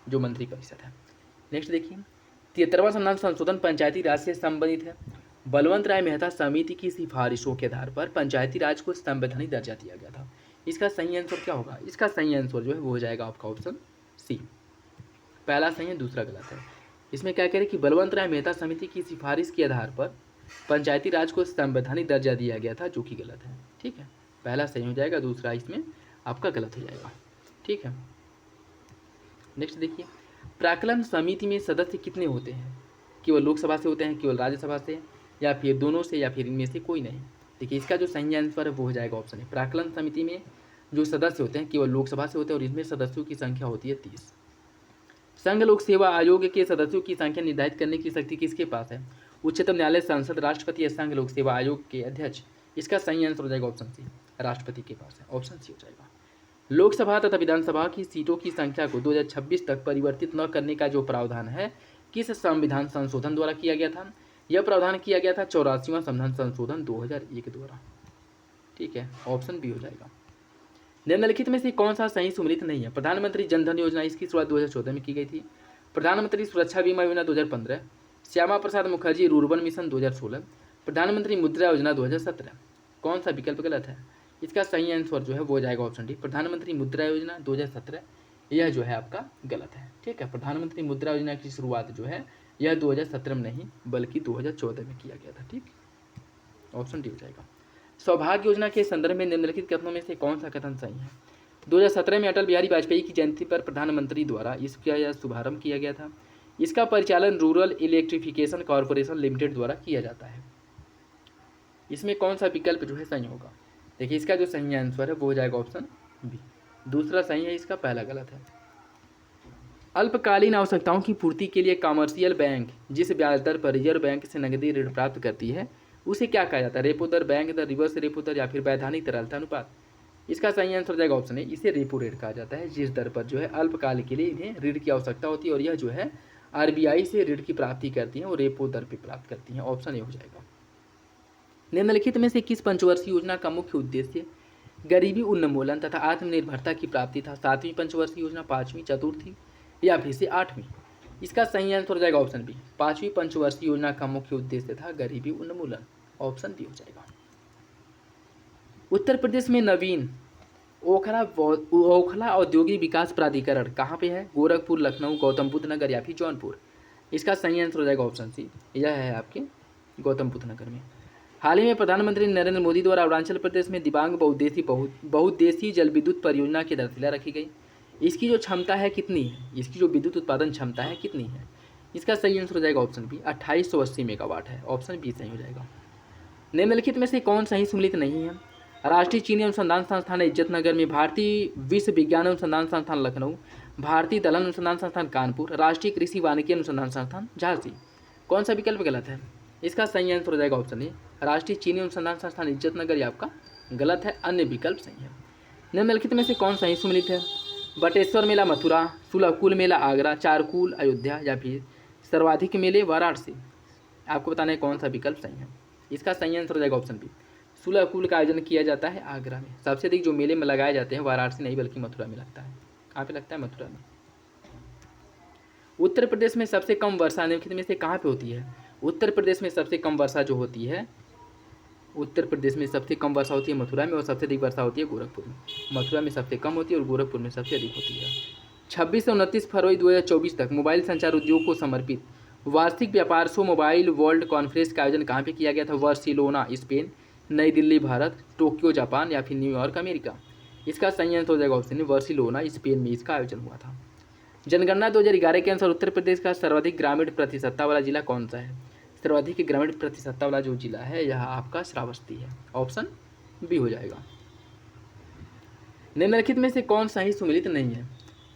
जो मंत्रिपरिषद है। नेक्स्ट देखिए, 73वां संविधान संशोधन पंचायती राज से संबंधित है। बलवंत राय मेहता समिति की सिफारिशों के आधार पर पंचायती राज को संवैधानिक दर्जा दिया गया था। इसका सही आंसर क्या होगा? इसका सही आंसर जो है वो हो जाएगा आपका ऑप्शन सी, पहला सही है दूसरा गलत है। इसमें क्या कह रहे हैं कि बलवंत राय मेहता समिति की सिफारिश के आधार पर पंचायती राज को संवैधानिक दर्जा दिया गया था, जो कि गलत है। ठीक है, पहला सही हो जाएगा, दूसरा इसमें आपका गलत हो जाएगा। ठीक है, नेक्स्ट देखिए, प्राक्कलन समिति में सदस्य कितने होते हैं? केवल लोकसभा से होते हैं, केवल राज्यसभा से, या फिर दोनों से, या फिर इनमें से कोई नहीं? देखिए इसका जो सही आंसर है वो हो जाएगा ऑप्शन है, प्राक्कलन समिति में जो सदस्य होते हैं केवल लोकसभा से होते हैं और इसमें सदस्यों की संख्या होती है 30। संघ लोक सेवा आयोग के सदस्यों की संख्या निर्धारित करने की शक्ति किसके पास है? उच्चतम न्यायालय, संसद, राष्ट्रपति या संघ लोक सेवा आयोग के अध्यक्ष? इसका सही आंसर हो जाएगा ऑप्शन सी, राष्ट्रपति के पास है, ऑप्शन सी हो जाएगा। लोकसभा तथा विधानसभा की सीटों की संख्या को 2026 तक परिवर्तित न करने का जो प्रावधान है किस संविधान संशोधन द्वारा किया गया था? यह प्रावधान किया गया था 84वां संविधान संशोधन 2001 द्वारा। ठीक है, ऑप्शन बी हो जाएगा। निम्नलिखित में से कौन सा सही सुमेलित नहीं है? प्रधानमंत्री जनधन योजना, इसकी शुरुआत 2014 में की गई थी। प्रधानमंत्री सुरक्षा बीमा योजना 2015, श्यामा प्रसाद मुखर्जी रूर्बन मिशन 2016, प्रधानमंत्री मुद्रा योजना 2017। कौन सा विकल्प गलत है? इसका सही आंसर जो है वो हो जाएगा ऑप्शन डी, प्रधानमंत्री मुद्रा योजना 2017, यह जो है आपका गलत है। ठीक है, प्रधानमंत्री मुद्रा योजना की शुरुआत जो है यह 2017 में नहीं बल्कि 2014 में किया गया था। ठीक, ऑप्शन डी हो जाएगा। सौभाग्य योजना के संदर्भ में निम्नलिखित कथनों में से कौन सा कथन सही है? 2017 में अटल बिहारी वाजपेयी की जयंती पर प्रधानमंत्री द्वारा इसका यह शुभारंभ किया गया था। इसका परिचालन रूरल इलेक्ट्रिफिकेशन कॉरपोरेशन लिमिटेड द्वारा किया जाता है। इसमें कौन सा विकल्प जो है सही होगा? देखिए इसका जो सही आंसर है वो हो जाएगा ऑप्शन बी, दूसरा सही है, इसका पहला गलत है। अल्पकालीन आवश्यकताओं की पूर्ति के लिए कमर्शियल बैंक जिस ब्याज दर पर रिजर्व बैंक से नकदी ऋण प्राप्त करती है उसे क्या कहा जाता है? रेपो दर, बैंक दर, रिवर्स रेपो दर या फिर वैधानिक तरलता अनुपात? इसका सही आंसर हो जाएगा ऑप्शन ए, इसे रेपो रेट कहा जाता है, जिस दर पर जो है अल्पकाल के लिए इन्हें ऋण की आवश्यकता होती है और यह जो है आरबीआई से ऋण की प्राप्ति करती हैं और रेपो दर पर प्राप्त करती हैं। ऑप्शन ए हो जाएगा। निम्नलिखित में से किस पंचवर्षीय योजना का मुख्य उद्देश्य गरीबी उन्मूलन तथा आत्मनिर्भरता की प्राप्ति था? 7वीं पंचवर्षीय योजना, 5वीं, चतुर्थी या फिर से 8वीं? इसका सही आंसर हो जाएगा ऑप्शन बी, 5वीं पंचवर्षीय योजना का मुख्य उद्देश्य था गरीबी उन्मूलन, ऑप्शन बी हो जाएगा। उत्तर प्रदेश में नवीन ओखला औद्योगिक विकास प्राधिकरण कहाँ पे है? गोरखपुर, लखनऊ, गौतम बुद्ध नगर या फिर जौनपुर? इसका सही आंसर हो जाएगा ऑप्शन सी, यह है आपके गौतम बुद्ध नगर में। हाल ही में प्रधानमंत्री नरेंद्र मोदी द्वारा अरुणाचल प्रदेश में दिबांग बहुउद्देशीय जल विद्युत परियोजना की आधारशिला रखी गई। इसकी जो क्षमता है कितनी है? इसकी जो विद्युत उत्पादन क्षमता है कितनी है? इसका सही आंसर हो जाएगा ऑप्शन बी, 2880 मेगावाट है, ऑप्शन बी सही हो जाएगा। निम्नलिखित में से कौन सही सम्मिलित नहीं है? राष्ट्रीय चीनी अनुसंधान संस्थान इज्जतनगर में, भारतीय विश्व विज्ञान अनुसंधान संस्थान लखनऊ, भारतीय दलहन अनुसंधान संस्थान कानपुर, राष्ट्रीय कृषि वानिकी अनुसंधान संस्थान झांसी? कौन सा विकल्प गलत है? इसका सही आंसर हो जाएगा ऑप्शन ए, राष्ट्रीय चीनी अनुसंधान संस्थान इज्जतनगर, ये आपका गलत है, अन्य विकल्प सही है। निम्नलिखित में से कौन सही सम्मिलित है? बटेश्वर मेला मथुरा, सुलभकुल मेला आगरा, चारकुल अयोध्या या फिर सर्वाधिक मेले वाराणसी? आपको बताना है कौन सा विकल्प सही है। इसका सही आंसर हो जाएगा ऑप्शन बी, सुलभकुल का आयोजन किया जाता है आगरा में। सबसे अधिक जो मेले में लगाए जाते हैं वाराणसी नहीं बल्कि मथुरा में लगता है। कहाँ पे लगता है? मथुरा में। उत्तर प्रदेश में सबसे कम वर्षा निम्नलिखित में से कहाँ पे होती है? उत्तर प्रदेश में सबसे कम वर्षा जो होती है, उत्तर प्रदेश में सबसे कम वर्षा होती है मथुरा में और सबसे अधिक वर्षा होती है गोरखपुर में। मथुरा में सबसे कम होती है और गोरखपुर में सबसे अधिक होती है। 26 से 29 फरवरी 2024 तक मोबाइल संचार उद्योग को समर्पित वार्षिक व्यापार शो मोबाइल वर्ल्ड कॉन्फ्रेंस का आयोजन कहाँ पे किया गया था? बार्सिलोना स्पेन, नई दिल्ली भारत, टोक्यो जापान या फिर न्यूयॉर्क अमेरिका? इसका सही आंसर हो जाएगा ऑप्शन बार्सिलोना स्पेन में इसका आयोजन हुआ था। जनगणना 2011 के अनुसार उत्तर प्रदेश का सर्वाधिक ग्रामीण प्रतिशतता वाला जिला कौन सा है? सर्वाधिक ग्रामीण प्रतिशतता वाला जो जिला है यह आपका श्रावस्ती है, ऑप्शन बी हो जाएगा। निम्नलिखित में से कौन सही सुमेलित नहीं है?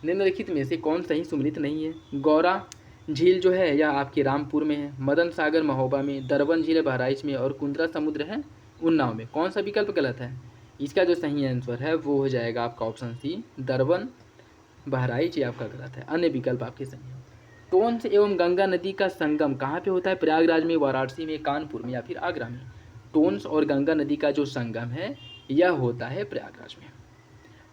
निम्नलिखित में से कौन सही सुमेलित नहीं है? गौरा झील जो है यह आपके रामपुर में है, मदन सागर महोबा में, दरबन झील बहराइच में और कुंद्रा समुद्र है उन्नाव में? कौन सा विकल्प गलत है? इसका जो सही आंसर है वो हो जाएगा आपका ऑप्शन सी, दरबन बहराइच, ये आपका गलत है, अन्य विकल्प आपके सही है। टोंस एवं गंगा नदी का संगम कहाँ पे होता है? प्रयागराज में, वाराणसी में, कानपुर में या फिर आगरा में? टोंस और गंगा नदी का जो संगम है यह होता है प्रयागराज में।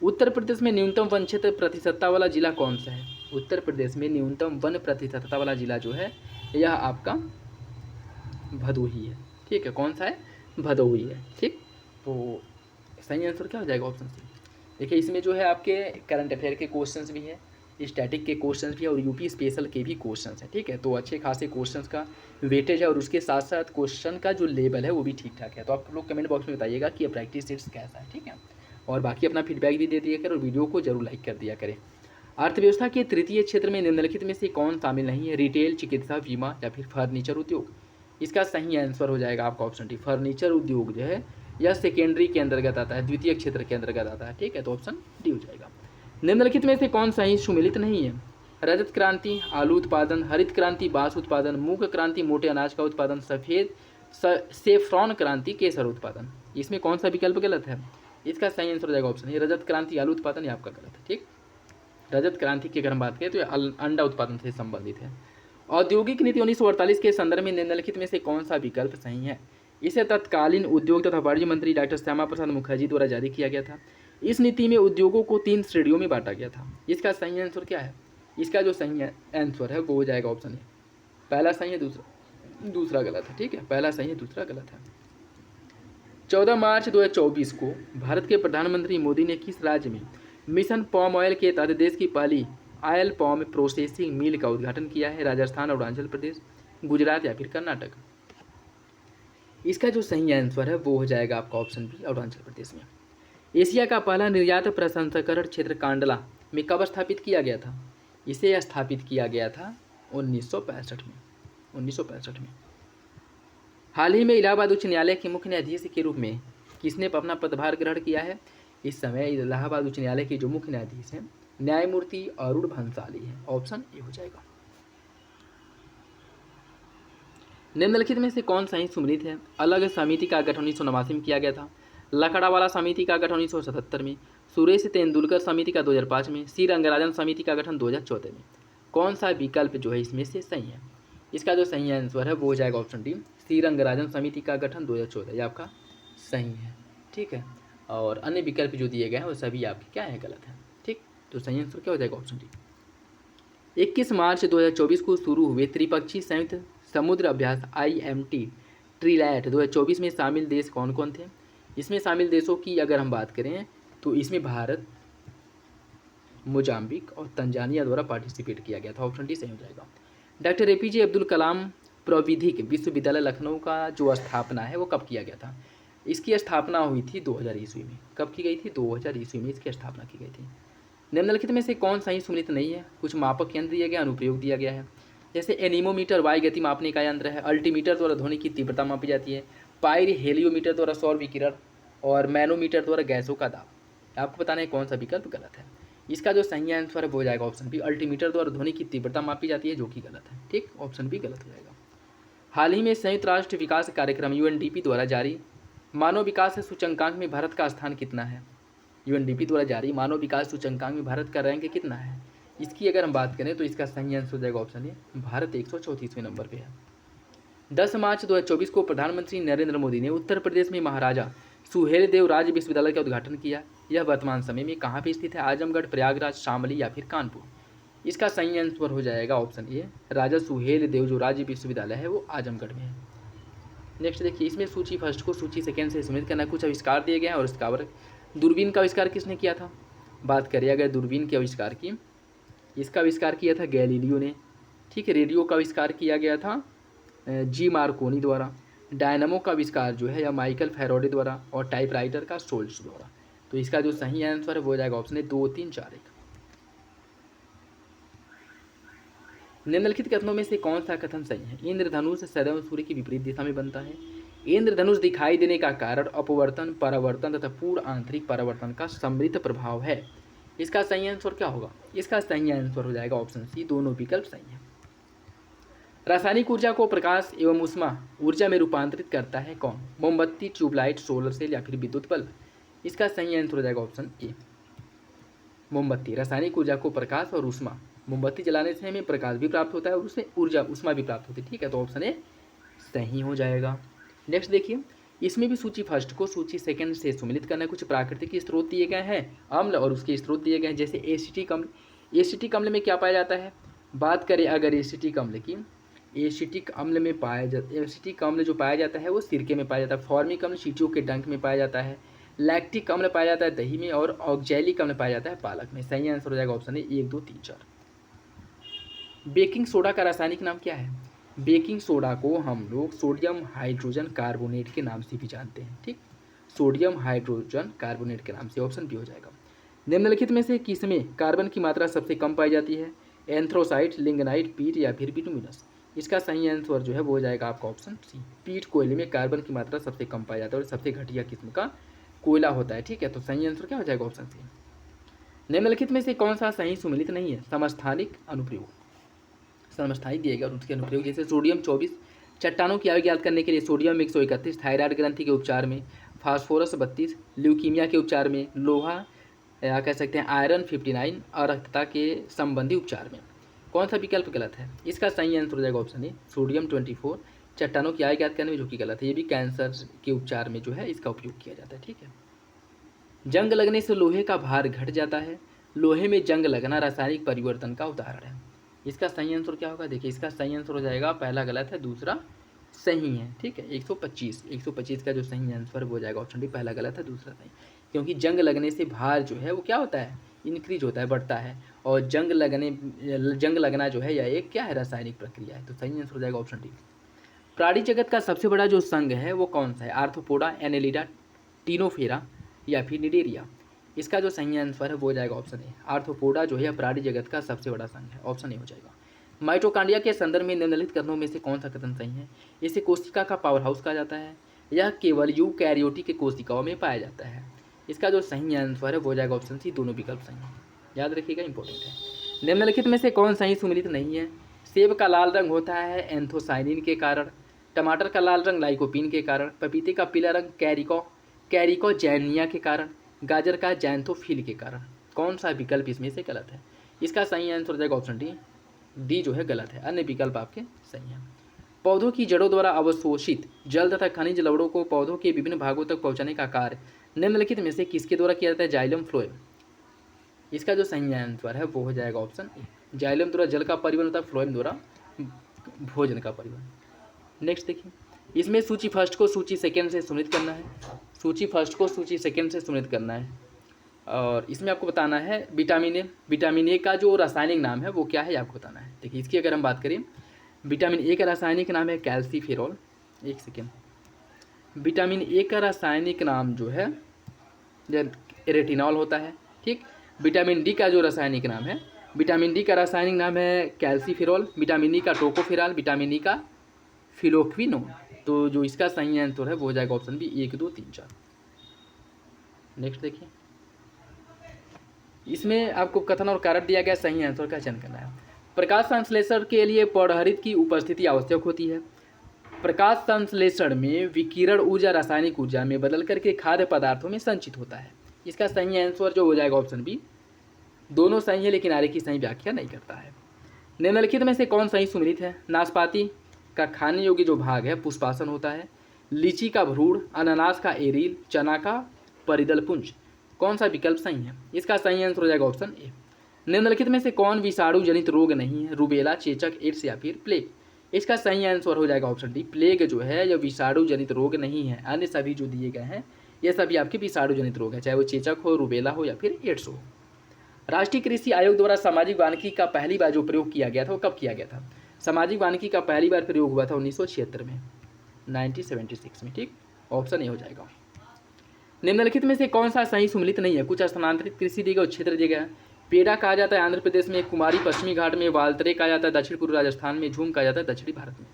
उत्तर प्रदेश में न्यूनतम वन क्षेत्र प्रतिशतता वाला जिला कौन सा है? उत्तर प्रदेश में न्यूनतम वन प्रतिशतता वाला जिला जो है यह आपका भदोही है। ठीक है, कौन सा है? भदोही है। ठीक, तो सही आंसर क्या हो जाएगा? Option C. देखिए इसमें जो है आपके करंट अफेयर के क्वेश्चंस भी हैं स्टैटिक के क्वेश्चन भी है और यूपी स्पेशल के भी क्वेश्चन हैं, ठीक है। तो अच्छे खासे क्वेश्चन का वेटेज है और उसके साथ साथ क्वेश्चन का जो लेवल है वो भी ठीक ठाक है। तो आप लोग कमेंट बॉक्स में बताइएगा कि ये प्रैक्टिस सेट्स कैसा है, ठीक है। और बाकी अपना फीडबैक भी दे दिया करें और वीडियो को जरूर लाइक कर दिया करें। अर्थव्यवस्था के तृतीय क्षेत्र में निम्नलिखित में से कौन शामिल नहीं है? रिटेल, चिकित्सा, बीमा या फिर फर्नीचर उद्योग। इसका सही आंसर हो जाएगा आपका ऑप्शन डी, फर्नीचर उद्योग जो है यह सेकेंडरी के अंतर्गत आता है, द्वितीय क्षेत्र के अंतर्गत आता है, ठीक है। तो ऑप्शन डी हो जाएगा। निम्नलिखित में से कौन सही सुमेलित नहीं है? रजत क्रांति आलू उत्पादन, हरित क्रांति बांस उत्पादन, मूंग क्रांति मोटे अनाज का उत्पादन, सफ़ेद सेफ्रॉन क्रांति केसर उत्पादन। इसमें कौन सा विकल्प गलत है? इसका सही आंसर हो जाएगा ऑप्शन ए, रजत क्रांति आलू उत्पादन, ये आपका गलत है, ठीक। रजत क्रांति की अगर हम बात करें तो ये अंडा उत्पादन से संबंधित है। औद्योगिक नीति 1948 के संदर्भ में निम्नलिखित में से कौन सा विकल्प सही है? इसे तत्कालीन उद्योग तथा वाणिज्य मंत्री डॉक्टर श्यामा प्रसाद मुखर्जी द्वारा जारी किया गया था। इस नीति में उद्योगों को 3 श्रेणियों में बांटा गया था। इसका सही आंसर क्या है? इसका जो सही आंसर है वो हो जाएगा ऑप्शन ए, पहला सही है, दूसरा गलत है, ठीक है। पहला सही है, दूसरा गलत है। 14 मार्च 2024 को भारत के प्रधानमंत्री मोदी ने किस राज्य में मिशन पॉम ऑयल के तहत देश की पहली ऑयल पॉम प्रोसेसिंग मिल का उद्घाटन किया है? राजस्थान, अरुणाचल प्रदेश, गुजरात या फिर कर्नाटक। इसका जो सही आंसर है वो हो जाएगा आपका ऑप्शन बी, अरुणाचल प्रदेश में। एशिया का पहला निर्यात प्रसंस्करण क्षेत्र कांडला में कब स्थापित किया गया था? इसे स्थापित किया गया था 1965 में। हाल ही में इलाहाबाद उच्च न्यायालय के मुख्य न्यायाधीश के रूप में किसने अपना पदभार ग्रहण किया है? इस समय इलाहाबाद उच्च न्यायालय के जो मुख्य न्यायाधीश हैं न्यायमूर्ति अरुण भंसाली है, ऑप्शन ए हो जाएगा। निम्नलिखित में से कौन सही सुमेलित है? अलग समिति का गठन 1989 में किया गया था, लकड़ावाला समिति का गठन 1977 में, सुरेश तेंदुलकर समिति का 2005 में, सी रंगराजन समिति का गठन 2014 में। कौन सा विकल्प जो है इसमें से सही है? इसका जो सही आंसर है वो हो जाएगा ऑप्शन डी, सी रंगराजन समिति का गठन 2014, ये आपका सही है, ठीक है। और अन्य विकल्प जो दिए गए हैं वो सभी आपके क्या है, गलत है, ठीक। तो सही आंसर क्या हो जाएगा? Option D. 21 मार्च 2024 को शुरू हुए त्रिपक्षीय संयुक्त समुद्र अभ्यास IMT ट्रीलैट 2024 में शामिल देश कौन कौन थे? इसमें शामिल देशों की अगर हम बात करें तो इसमें भारत, मोजाम्बिक और तंजानिया द्वारा पार्टिसिपेट किया गया था, ऑप्शन डी सही हो जाएगा। डॉक्टर APJ अब्दुल कलाम प्रविधिक विश्वविद्यालय लखनऊ का जो स्थापना है वो कब किया गया था? इसकी स्थापना हुई थी 2000 ईस्वी में। कब की गई थी? 2000 ईस्वी में इसकी स्थापना की गई थी। निम्नलिखित में से कौन सही सुमेलित नहीं है? कुछ मापक यंत्र दिया गया, अनुप्रयोग दिया गया है, जैसे एनीमोमीटर वायु गति मापने का यंत्र है, अल्टीमीटर द्वारा ध्वनि की तीव्रता मापी जाती है, पायरी हेलियोमीटर द्वारा सौर विकिरण और मैनोमीटर द्वारा गैसों का दाब। आपको बताना है कौन सा विकल्प गलत है। इसका जो सही आंसर है वो हो जाएगा ऑप्शन बी, अल्टीमीटर द्वारा ध्वनि की तीव्रता मापी जाती है, जो कि गलत है, ठीक। ऑप्शन बी गलत हो जाएगा। हाल ही में संयुक्त राष्ट्र विकास कार्यक्रम UNDP द्वारा जारी मानव विकास सूचकांक में भारत का स्थान कितना है? UNDP द्वारा जारी मानव विकास सूचकांक में भारत का रैंक कितना है? इसकी अगर हम बात करें तो इसका सही आंसर हो जाएगा ऑप्शन ए, भारत 134वें नंबर पे है। 10 मार्च 2024 को प्रधानमंत्री नरेंद्र मोदी ने उत्तर प्रदेश में महाराजा सुहेलदेव राज्य विश्वविद्यालय का उद्घाटन किया। यह वर्तमान समय में कहाँ पे स्थित है? आजमगढ़, प्रयागराज, शामली या फिर कानपुर। इसका सही आंसर हो जाएगा ऑप्शन ए, राजा सुहेलदेव जो राज्य विश्वविद्यालय है वो आजमगढ़ में है। नेक्स्ट देखिए, इसमें सूची फर्स्ट को सूची सेकेंड से सम्मिलित करना। कुछ आविष्कार दिए गए हैं और इसका दूरबीन का आविष्कार किसने किया था? बात करिए अगर दूरबीन के आविष्कार की, इसका आविष्कार किया था गैलीलियो ने, ठीक है। रेडियो का आविष्कार किया गया था G मार्कोनी द्वारा, डायनामो का आविष्कार जो है या माइकल फैराडे द्वारा, और टाइपराइटर का सोल्स द्वारा। तो इसका जो सही आंसर है वो हो जाएगा ऑप्शन है 2, 3, 4, 1। निम्नलिखित कथनों में से कौन सा कथन सही है? इंद्रधनुष सदैव सूर्य की विपरीत दिशा में बनता है। इंद्रधनुष दिखाई देने का कारण अपवर्तन, परावर्तन तथा पूर्ण आंतरिक परावर्तन का समृद्ध प्रभाव है। इसका सही आंसर क्या होगा? इसका सही आंसर हो जाएगा ऑप्शन सी, दोनों विकल्प सही है। रासायनिक ऊर्जा को प्रकाश एवं ऊष्मा ऊर्जा में रूपांतरित करता है कौन? मोमबत्ती, ट्यूबलाइट, सोलर सेल या फिर विद्युत बल्ब। इसका सही आंसर हो जाएगा ऑप्शन ए, मोमबत्ती। रासायनिक ऊर्जा को प्रकाश और ऊष्मा, मोमबत्ती जलाने से हमें प्रकाश भी प्राप्त होता है और उससे ऊर्जा ऊष्मा भी प्राप्त होती है, ठीक है। तो ऑप्शन ए सही हो जाएगा। नेक्स्ट देखिए, इसमें भी सूची फर्स्ट को सूची सेकंड से सम्मिलित करना है। कुछ प्राकृतिक स्रोत दिए गए हैं अम्ल और उसके स्रोत दिए गए हैं, जैसे एसिटिक अम्ल। एसिटिक अम्ल में क्या पाया जाता है? बात करें अगर एसिटिक अम्ल की, एसिटिक अम्ल जो पाया जाता है वो सिरके में पाया जाता है। फॉर्मिक अम्ल चींटियों के डंक में पाया जाता है। लैक्टिक अम्ल पाया जाता है दही में, और ऑक्जैलिक अम्ल पाया जाता है पालक में। सही आंसर हो जाएगा ऑप्शन ए 1 2 3 4। बेकिंग सोडा का रासायनिक नाम क्या है? बेकिंग सोडा को हम लोग सोडियम हाइड्रोजन कार्बोनेट के नाम से भी जानते हैं, ठीक, सोडियम हाइड्रोजन कार्बोनेट के नाम से। ऑप्शन बी हो जाएगा। निम्नलिखित में से किसमें कार्बन की मात्रा सबसे कम पाई जाती है? एंथ्रोसाइट, लिंगनाइट, पीट या फिर बिटुमिनस। इसका सही आंसर जो है वो हो जाएगा आपका ऑप्शन सी, पीट कोयले में कार्बन की मात्रा सबसे कम पाई जाता है और सबसे घटिया किस्म का कोयला होता है, ठीक है। तो सही आंसर क्या हो जाएगा? Option C. निम्नलिखित में से कौन सा सही सुमेलित नहीं है? समस्थानिक अनुप्रयोग, समस्थानिक दिएगा और उसके अनुप्रयोग जैसे सोडियम 24 चट्टानों की आयु ज्ञात करने के लिए, सोडियम 131 थायराइड ग्रंथि के उपचार में, फास्फोरस 32 ल्यूकीमिया के उपचार में, लोहा या कह सकते हैं आयरन 59 अरक्तता के संबंधी उपचार में। कौन सा विकल्प गलत है? इसका सही आंसर हो जाएगा ऑप्शन ए सोडियम 24 चट्टानों की आयु ज्ञात करने में, जो कि गलत है। ये भी कैंसर के उपचार में जो है इसका उपयोग किया जाता है, ठीक है। जंग लगने से लोहे का भार घट जाता है, लोहे में जंग लगना रासायनिक परिवर्तन का उदाहरण है। इसका सही आंसर क्या होगा? देखिए इसका सही आंसर हो जाएगा, पहला गलत है, दूसरा सही है, ठीक है। 125 का जो सही आंसर हो जाएगा ऑप्शन डी, पहला गलत है, दूसरा सही। क्योंकि जंग लगने से भार जो है वो क्या होता है? इंक्रीज होता है, बढ़ता है। और जंग लगना जो है यह एक क्या है? रासायनिक प्रक्रिया है। तो सही आंसर हो जाएगा ऑप्शन डी। प्राणी जगत का सबसे बड़ा जो संघ है वो कौन सा है? आर्थ्रोपोडा, एनेलिडा, टीनोफेरा या फिर निडेरिया। इसका जो सही आंसर है वो हो जाएगा ऑप्शन ए, आर्थ्रोपोडा जो है प्राणी जगत का सबसे बड़ा संघ है। ऑप्शन ए हो जाएगा। माइटोकांड्रिया के संदर्भ में निम्नलिखित कथनों में से कौन सा कथन सही है? इसे कोशिका का पावर हाउस कहा जाता है, यह केवल यूकैरियोटिक के कोशिकाओं में पाया जाता है। इसका जो सही आंसर है वो हो जाएगा ऑप्शन सी, दोनों विकल्प सही हैं, याद रखिएगा, इंपॉर्टेंट है। निम्नलिखित में से कौन सही सुमेलित नहीं है? सेब का लाल रंग होता है एंथोसाइनिन के कारण, टमाटर का लाल रंग लाइकोपीन के कारण, पपीते का पीला रंग कैरिकोजेनिया के कारण, गाजर का जैंथोफिल के कारण। कौन सा विकल्प इसमें से गलत है? इसका सही आंसर हो जाएगा ऑप्शन डी जो है गलत है, अन्य विकल्प आपके सही हैं। पौधों की जड़ों द्वारा अवशोषित जल तथा खनिज लवणों को पौधों के विभिन्न भागों तक पहुंचाने का कार्य निम्नलिखित में से किसके द्वारा किया जाता है? Xylem phloem. इसका जो सही आंसर है वो हो जाएगा ऑप्शन ए, जाइलम द्वारा जल का परिवहन होता है, फ्लोएम द्वारा भोजन का परिवहन। नेक्स्ट देखिए, इसमें सूची फर्स्ट को सूची सेकेंड से सुनिश्चित करना है, सूची फर्स्ट को सूची सेकेंड से सुनिश्चित करना है। और इसमें आपको बताना है विटामिन ए का जो रासायनिक नाम है वो क्या है, आपको बताना है। देखिए इसकी अगर हम बात करें, विटामिन ए का रासायनिक नाम है कैल्सीफेरॉल। एक सेकेंड, विटामिन ए का रासायनिक नाम जो है रेटिनॉल होता है, ठीक। विटामिन डी का जो रासायनिक नाम है, विटामिन डी का रासायनिक नाम है कैल्सीफेरॉल, विटामिन ई का टोकोफेरॉल, विटामिन ई का फिलोक्विनोन। तो जो इसका सही आंसर है वो हो जाएगा ऑप्शन बी 1 2 3 4। नेक्स्ट देखिए, इसमें आपको कथन और कारक दिया गया, सही आंसर का चयन करना है। प्रकाश संश्लेषण के लिए पौड़हरित की उपस्थिति आवश्यक होती है। प्रकाश संश्लेषण में विकिरण ऊर्जा रासायनिक ऊर्जा में बदल करके खाद्य पदार्थों में संचित होता है। इसका सही आंसर जो हो जाएगा ऑप्शन बी, दोनों सही है लेकिन आगे की सही व्याख्या नहीं करता है। निम्नलिखित में से कौन सही सुमेलित है? नाशपाती का खाने योग्य जो भाग है पुष्पासन होता है, लीची का भ्रूण, अनानास का एरील, चना का परिदल पुंज। कौन सा विकल्प सही है? इसका सही आंसर हो जाएगा ऑप्शन ए। निम्नलिखित में से कौन विषाणु जनित रोग नहीं है? रूबेला, चेचक, एड्स या फिर प्लेग। इसका सही आंसर हो जाएगा ऑप्शन डी, प्लेग जो है यह विषाणु जनित रोग नहीं है। अन्य सभी जो दिए गए हैं ये सभी आपके विषाणु जनित रोग है, चाहे वो चेचक हो, रूबेला हो या फिर एड्स हो। राष्ट्रीय कृषि आयोग द्वारा सामाजिक वानिकी का पहली बार जो प्रयोग किया गया था वो कब किया गया था? सामाजिक वानिकी का पहली बार प्रयोग हुआ था 1976 में, 1976 में, ठीक। ऑप्शन ए हो जाएगा। निम्नलिखित में से कौन सा सही सुमेलित नहीं है? कुछ स्थानांतरित कृषि दिए गए और क्षेत्र दिए गए। पेड़ा कहा जाता है आंध्र प्रदेश में, कुमारी पश्चिमी घाट में, वाल्तरे कहा जाता है दक्षिण पूर्व राजस्थान में, झूम कहा जाता है दक्षिणी भारत में।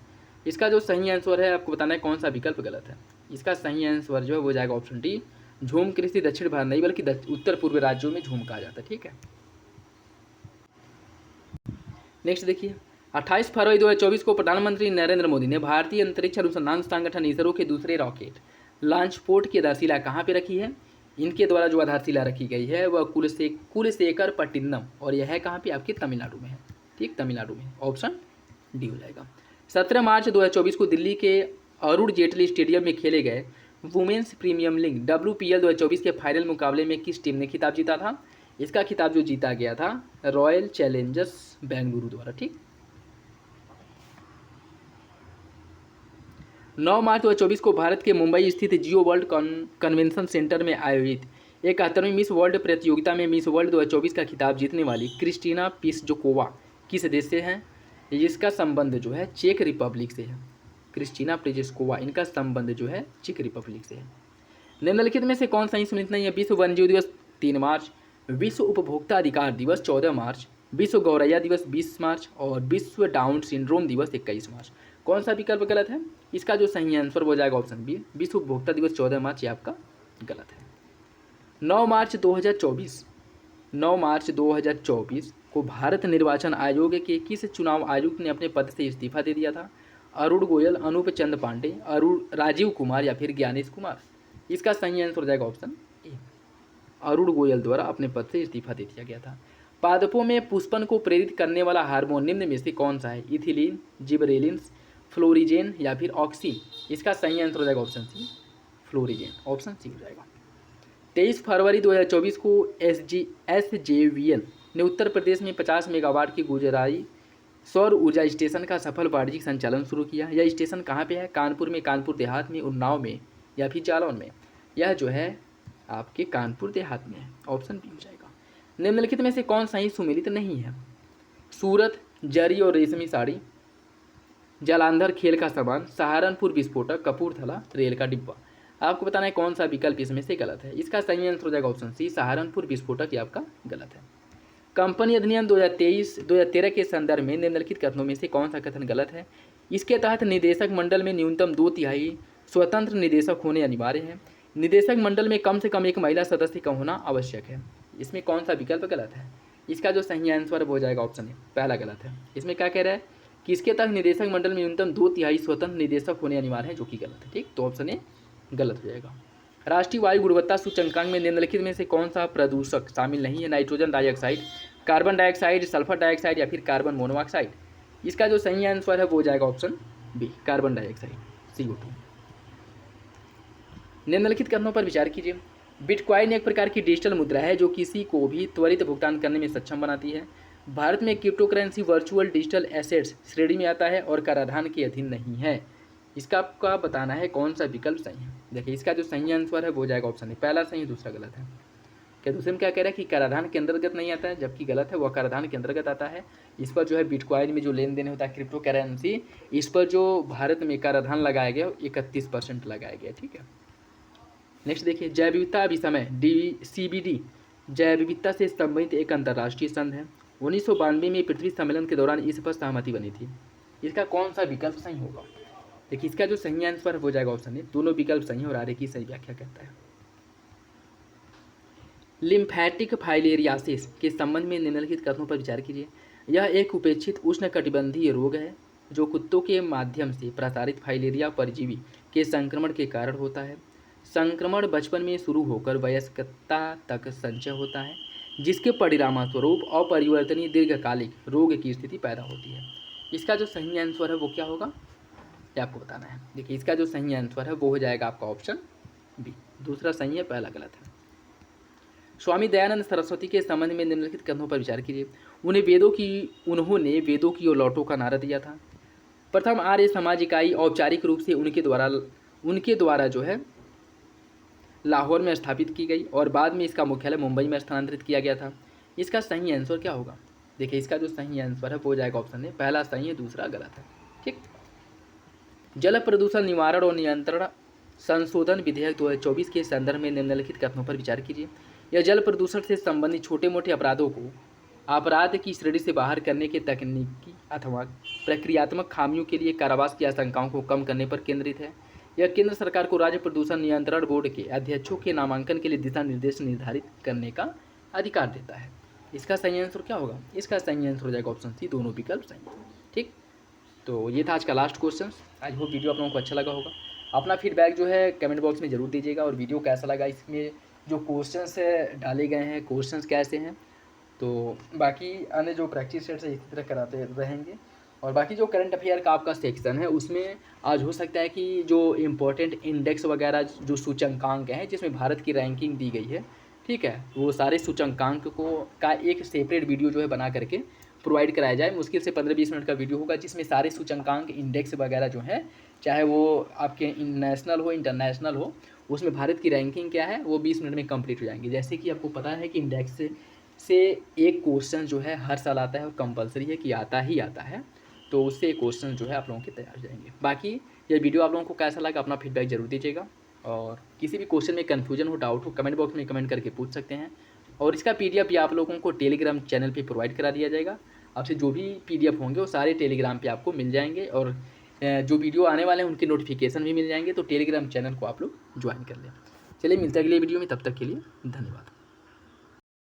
इसका जो सही आंसर है आपको बताना है कौन सा विकल्प गलत है। इसका सही आंसर जो है वो जाएगा ऑप्शन डी, झूम कृषि दक्षिण भारत नहीं बल्कि उत्तर पूर्व राज्यों में झूम कहा जाता है, ठीक है। नेक्स्ट देखिए, 28 फरवरी 2024 को प्रधानमंत्री नरेंद्र मोदी ने भारतीय अंतरिक्ष अनुसंधान संगठन इसरो के दूसरे रॉकेट लॉन्च पोर्ट की आधारशिला कहाँ पे रखी है? इनके द्वारा जो आधारशिला रखी गई है वह कुलशेखर पट्टिनम, और यह है कहाँ पे? आपके तमिलनाडु में है, ठीक, तमिलनाडु में। ऑप्शन डी हो जाएगा। 17 मार्च 2024 को दिल्ली के अरुण जेटली स्टेडियम में खेले गए वुमेन्स प्रीमियम लीग WPL 2024 के फाइनल मुकाबले में किस टीम ने खिताब जीता था? इसका खिताब जो जीता गया था रॉयल चैलेंजर्स बेंगलुरु द्वारा, ठीक। 9 मार्च 2024 को भारत के मुंबई स्थित जियो वर्ल्ड कन्वेंशन सेंटर में आयोजित 71वीं मिस वर्ल्ड प्रतियोगिता में मिस वर्ल्ड 2024 का खिताब जीतने वाली क्रिस्टीना पिस्जोकोवा किस देश से हैं? जिसका संबंध जो है चेक रिपब्लिक से है। क्रिस्टीना पिस्जोकोवा, इनका संबंध जो है चेक रिपब्लिक से है। निम्नलिखित में से कौन सा ही सुनिश्चित नहीं है? विश्व वन्यजीव दिवस 3 मार्च, विश्व उपभोक्ता अधिकार दिवस 14 मार्च, विश्व गौरैया दिवस 20 मार्च और विश्व डाउन सिंड्रोम दिवस 21 मार्च। कौन सा विकल्प गलत है? इसका जो सही आंसर हो जाएगा ऑप्शन बी, विश्व उपभोक्ता दिवस 14 मार्च, ये आपका गलत है। 9 मार्च 2024 को भारत निर्वाचन आयोग के किस चुनाव आयुक्त ने अपने पद से इस्तीफा दे दिया था? अरुण गोयल, अनूप चंद पांडे, राजीव कुमार या फिर ज्ञानेश कुमार। इसका सही आंसर हो जाएगा ऑप्शन ए, अरुण गोयल द्वारा अपने पद से इस्तीफा दे दिया गया था। पादपों में पुष्पन को प्रेरित करने वाला हार्मोन निम्न में से कौन सा है? इथिलीन, जिबरेलिन, फ्लोरिजेन या फिर ऑक्सीन। इसका सही आंसर हो जाएगा ऑप्शन सी, फ्लोरिजेन, ऑप्शन सी हो जाएगा। 23 फरवरी 2024 को SJVN ने उत्तर प्रदेश में 50 मेगावाट की गुजराई सौर ऊर्जा स्टेशन का सफल वाणिज्यिक संचालन शुरू किया। यह स्टेशन कहाँ पे है? कानपुर में, कानपुर देहात में, उन्नाव में या फिर जालौन में। यह जो है आपके कानपुर देहात में है, ऑप्शन बी हो जाएगा। निम्नलिखित में से कौन सा ही सुमेलित नहीं है? सूरत, जरी और रेशमी साड़ी, जालंधर खेल का सामान, सहारनपुर विस्फोटक, कपूरथला रेल का डिब्बा। आपको बताना है कौन सा विकल्प इसमें से गलत है। इसका सही आंसर हो जाएगा ऑप्शन सी, सहारनपुर विस्फोटक, ये आपका गलत है। कंपनी अधिनियम 2013 के संदर्भ में निम्नलिखित कथनों में से कौन सा कथन गलत है? इसके तहत निदेशक मंडल में न्यूनतम 2/3 स्वतंत्र निदेशक होने अनिवार्य है। निदेशक मंडल में कम से कम एक महिला सदस्य का होना आवश्यक है। इसमें कौन सा विकल्प गलत है? इसका जो सही आंसर हो जाएगा ऑप्शन ए, पहला गलत है। इसमें क्या कह रहा है कि इसके तहत निदेशक मंडल में न्यूनतम 2/3 स्वतंत्र निदेशक होने अनिवार्य है, जो कि गलत है। ठीक, तो ऑप्शन ए गलत हो जाएगा। राष्ट्रीय वायु गुणवत्ता सूचकांक में निम्नलिखित में से कौन सा प्रदूषक शामिल नहीं है? Nitrogen dioxide, carbon dioxide, sulphur dioxide या फिर कार्बन मोनोऑक्साइड। इसका जो सही आंसर है वो हो जाएगा option B, carbon dioxide, CO2। निम्नलिखित कथनों पर विचार कीजिए। बिटकॉइन एक प्रकार की डिजिटल मुद्रा है जो किसी को भी त्वरित भुगतान करने में सक्षम बनाती है। भारत में crypto currency virtual digital assets श्रेणी में आता है और कराधान के अधीन नहीं है। इसका आपका बताना है कौन सा विकल्प सही है। देखिए, इसका जो सही आंसर है वो हो जाएगा ऑप्शन ए, पहला सही, दूसरा गलत है। क्या दूसरे में क्या कह रहा है कि कराधान के अंतर्गत नहीं आता है, जबकि गलत है, वह कराधान के अंतर्गत आता है। इस पर जो है बिटकॉइन में जो लेन देन होता है क्रिप्टो करेंसी, इस पर जो भारत में कराधान लगाया गया 31% लगाया गया। ठीक है, नेक्स्ट देखिए, जैव विविधता अभिसमय CBD जैव विविधता से संबंधित एक अंतर्राष्ट्रीय संघ है। 1992 में पृथ्वी सम्मेलन के दौरान इस पर सहमति बनी थी। इसका कौन सा विकल्प सही होगा? देखिए, इसका जो सही आंसर हो जाएगा ऑप्शन ए, दोनों विकल्प सही और आगे की सही व्याख्या करता है। लिम्फेटिक फाइलेरियासिस के संबंध में निम्नलिखित कथनों पर विचार कीजिए। यह एक उपेक्षित उष्णकटिबंधीय रोग है जो कुत्तों के माध्यम से प्रसारित फाइलेरिया परजीवी के संक्रमण के कारण होता है। संक्रमण बचपन में शुरू होकर वयस्कता तक संचय होता है, जिसके परिणामस्वरूप अपरिवर्तनीय दीर्घकालिक रोग की स्थिति पैदा होती है। इसका जो सही आंसर है वो क्या होगा, ये आपको बताना है। देखिए, इसका जो सही आंसर है वो हो जाएगा आपका ऑप्शन बी, दूसरा सही है, पहला गलत है। स्वामी दयानंद सरस्वती के संबंध में निम्नलिखित कथनों पर विचार कीजिए। उन्होंने वेदों की ओर लौटो का नारा दिया था। प्रथम आर्य समाज इकाई औपचारिक रूप से उनके द्वारा जो है लाहौर में स्थापित की गई और बाद में इसका मुख्यालय मुंबई में स्थानांतरित किया गया था। इसका सही आंसर क्या होगा? देखिए, इसका जो सही आंसर है वो हो जाएगा ऑप्शन ए, पहला सही है, दूसरा गलत है। ठीक, जल प्रदूषण निवारण और नियंत्रण संशोधन विधेयक 2024 के संदर्भ में निम्नलिखित कथनों पर विचार कीजिए। यह जल प्रदूषण से संबंधित छोटे मोटे अपराधों को अपराध की श्रेणी से बाहर करने के तकनीकी अथवा प्रक्रियात्मक खामियों के लिए कारावास की आशंकाओं को कम करने पर केंद्रित है। यह केंद्र सरकार को राज्य प्रदूषण नियंत्रण बोर्ड के अध्यक्षों के नामांकन के लिए दिशा निर्देश निर्धारित करने का अधिकार देता है। इसका सही आंसर क्या होगा? इसका सही आंसर हो जाएगा ऑप्शन सी, दोनों विकल्प सही। ठीक, तो ये था आज का last question. I hope video आप लोगों को अच्छा लगा होगा। अपना फीडबैक जो है कमेंट बॉक्स में ज़रूर दीजिएगा और वीडियो कैसा लगा, इसमें जो क्वेश्चंस है डाले गए हैं, क्वेश्चंस कैसे हैं। तो बाकी अन्य जो प्रैक्टिस सेट्स है इसी तरह कराते रहेंगे। और बाकी जो करंट अफेयर का आपका सेक्शन है उसमें आज हो सकता है कि जो इम्पोर्टेंट इंडेक्स वगैरह जो सूचकांक हैं जिसमें भारत की रैंकिंग दी गई है, ठीक है, वो सारे सूचकांक का एक सेपरेट वीडियो जो है बना करके प्रोवाइड कराया जाए। मुश्किल से 15-20 मिनट का वीडियो होगा जिसमें सारे सूचकांक इंडेक्स वगैरह जो है चाहे वो आपके नेशनल हो इंटरनेशनल हो, उसमें भारत की रैंकिंग क्या है वो 20 मिनट में कंप्लीट हो जाएंगी। जैसे कि आपको पता है कि इंडेक्स से एक क्वेश्चन जो है हर साल आता है और कंपलसरी है कि आता ही आता है, तो उससे एक क्वेश्चन जो है आप लोगों के तैयार हो जाएंगे। बाकी ये वीडियो आप लोगों को कैसा लगा अपना फीडबैक जरूर दीजिएगा, और किसी भी क्वेश्चन में कन्फ्यूजन हो, डाउट हो, कमेंट बॉक्स में कमेंट करके पूछ सकते हैं। और इसका PDF भी आप लोगों को टेलीग्राम चैनल पे प्रोवाइड करा दिया जाएगा। आपसे जो भी PDF होंगे वो सारे टेलीग्राम पे आपको मिल जाएंगे, और जो वीडियो आने वाले हैं उनके नोटिफिकेशन भी मिल जाएंगे, तो टेलीग्राम चैनल को आप लोग ज्वाइन कर लें। चलिए मिलते हैं अगले वीडियो में, तब तक के लिए धन्यवाद।